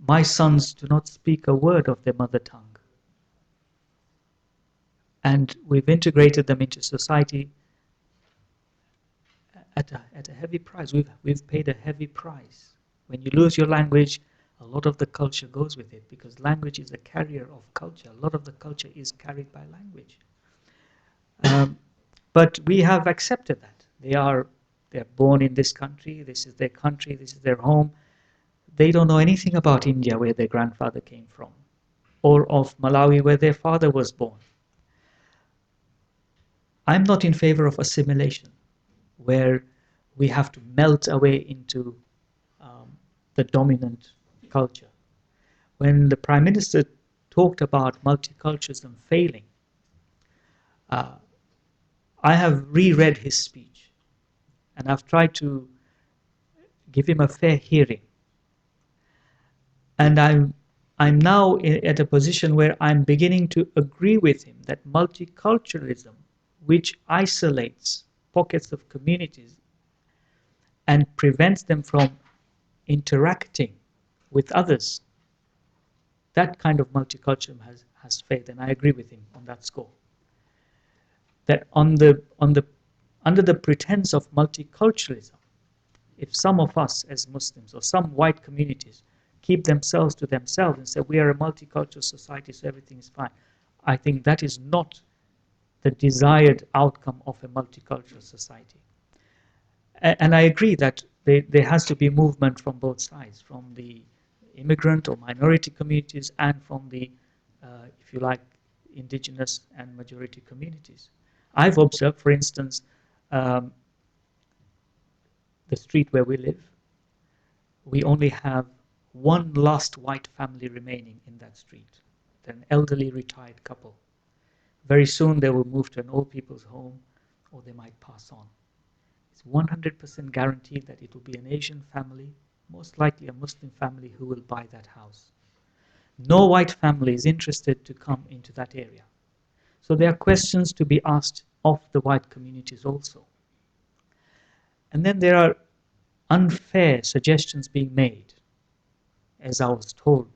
my sons do not speak a word of their mother tongue. And we've integrated them into society at a heavy price. We've paid a heavy price. When you lose your language, a lot of the culture goes with it, because language is a carrier of culture. A lot of the culture is carried by language. But we have accepted that. They're born in this country, this is their home. They don't know anything about India, where their grandfather came from, or of Malawi, where their father was born. I'm not in favor of assimilation, where we have to melt away into the dominant culture. When the Prime Minister talked about multiculturalism failing, I have reread his speech, and I've tried to give him a fair hearing. And I'm now at a position where I'm beginning to agree with him that multiculturalism, which isolates pockets of communities and prevents them from interacting with others, that kind of multiculturalism has failed, and I agree with him on that score. That under the pretense of multiculturalism, if some of us as Muslims or some white communities keep themselves to themselves and say we are a multicultural society, so everything is fine, I think that is not the desired outcome of a multicultural society. And I agree that there has to be movement from both sides, from the immigrant or minority communities and from the, if you like, indigenous and majority communities. I've observed, for instance, the street where we live, we only have one last white family remaining in that street. They're an elderly retired couple. Very soon they will move to an old people's home, or they might pass on. It's 100% guaranteed that it will be an Asian family, most likely a Muslim family, who will buy that house. No white family is interested to come into that area. So there are questions to be asked of the white communities also. And then there are unfair suggestions being made, as I was told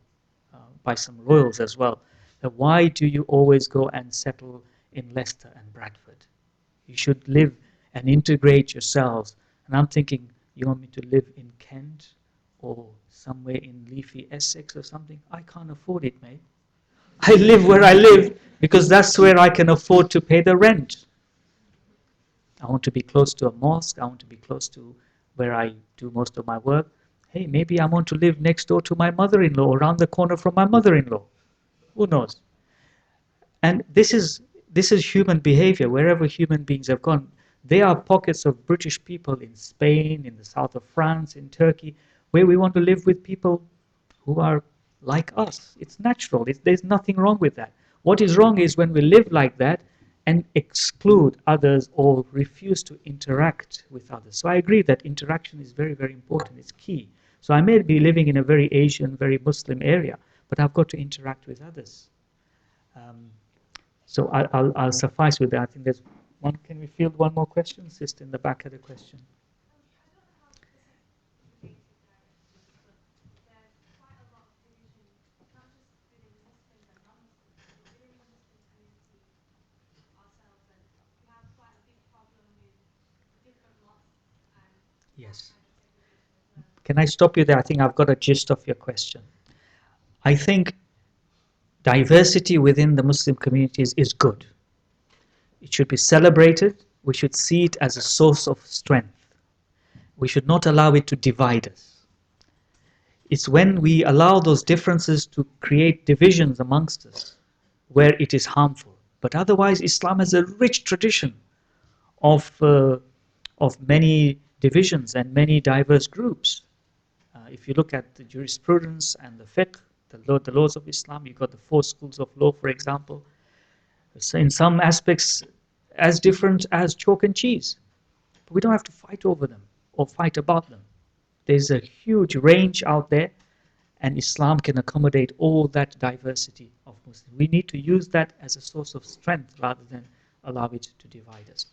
by some royals as well, that why do you always go and settle in Leicester and Bradford? You should live and integrate yourselves. And I'm thinking, you want me to live in Kent or somewhere in leafy Essex or something? I can't afford it, mate. I live where I live because that's where I can afford to pay the rent. I want to be close to a mosque. I want to be close to where I do most of my work. Hey, maybe I want to live next door to my mother-in-law, around the corner from my mother-in-law. Who knows? And this is human behavior. Wherever human beings have gone, there are pockets of British people in Spain, in the south of France, in Turkey, where we want to live with people who are like us. It's natural. There's nothing wrong with that. What is wrong is when we live like that and exclude others or refuse to interact with others. So I agree that interaction is very, very important. It's key. So I may be living in a very Asian, very Muslim area, but I've got to interact with others. So I'll suffice with that. I think there's one. Can we field one more question? Sister in the back had a question. Yes. Can I stop you there? I think I've got a gist of your question. I think diversity within the Muslim communities is good. It should be celebrated. We should see it as a source of strength. We should not allow it to divide us. It's when we allow those differences to create divisions amongst us where it is harmful. But otherwise, Islam has a rich tradition of many divisions and many diverse groups. If you look at the jurisprudence and the fiqh, the laws of Islam, you've got the 4 schools of law, for example. So in some aspects, as different as chalk and cheese. But we don't have to fight over them or fight about them. There's a huge range out there, and Islam can accommodate all that diversity of Muslims. We need to use that as a source of strength rather than allow it to divide us.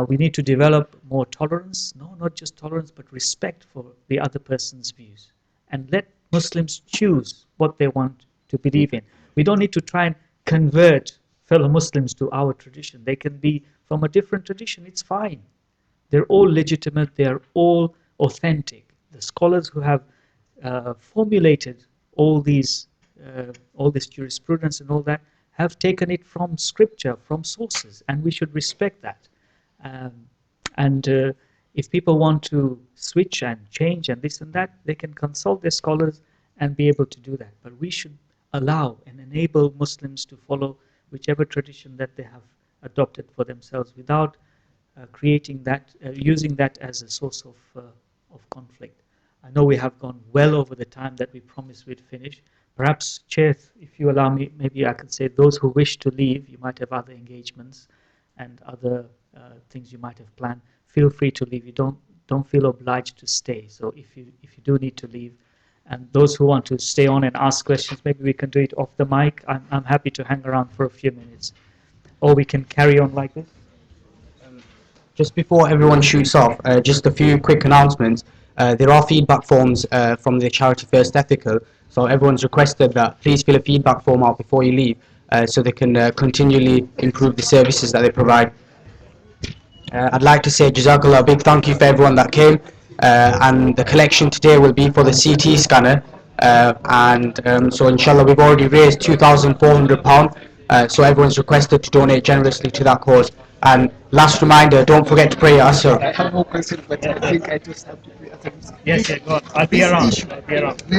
We need to develop more tolerance, no, not just tolerance, but respect for the other person's views. And let Muslims choose what they want to believe in. We don't need to try and convert fellow Muslims to our tradition. They can be from a different tradition, it's fine. they're all legitimate, they're all authentic. The scholars who have formulated all this jurisprudence and all that have taken it from scripture, from sources, and we should respect that. And if people want to switch and change and this and that, they can consult their scholars and be able to do that. But we should allow and enable Muslims to follow whichever tradition that they have adopted for themselves without creating that, using that as a source of conflict. I know we have gone well over the time that we promised we'd finish. Perhaps, Chair, if you allow me, maybe I could say those who wish to leave, you might have other engagements and other things you might have planned. Feel free to leave. You don't feel obliged to stay. So if you do need to leave, and those who want to stay on and ask questions, maybe we can do it off the mic. I'm happy to hang around for a few minutes, or we can carry on like this. Just before everyone shoots off, just a few quick announcements. There are feedback forms from the charity First Ethical, so everyone's requested that please fill a feedback form out before you leave, so they can continually improve the services that they provide. I'd like to say Jazakallah, a big thank you for everyone that came, and the collection today will be for the CT scanner, so inshallah we've already raised £2,400, so everyone's requested to donate generously to that cause. And last reminder, don't forget to pray at Asr. I have no question, but I think I just have to pray. Yes, go on. I'll be around.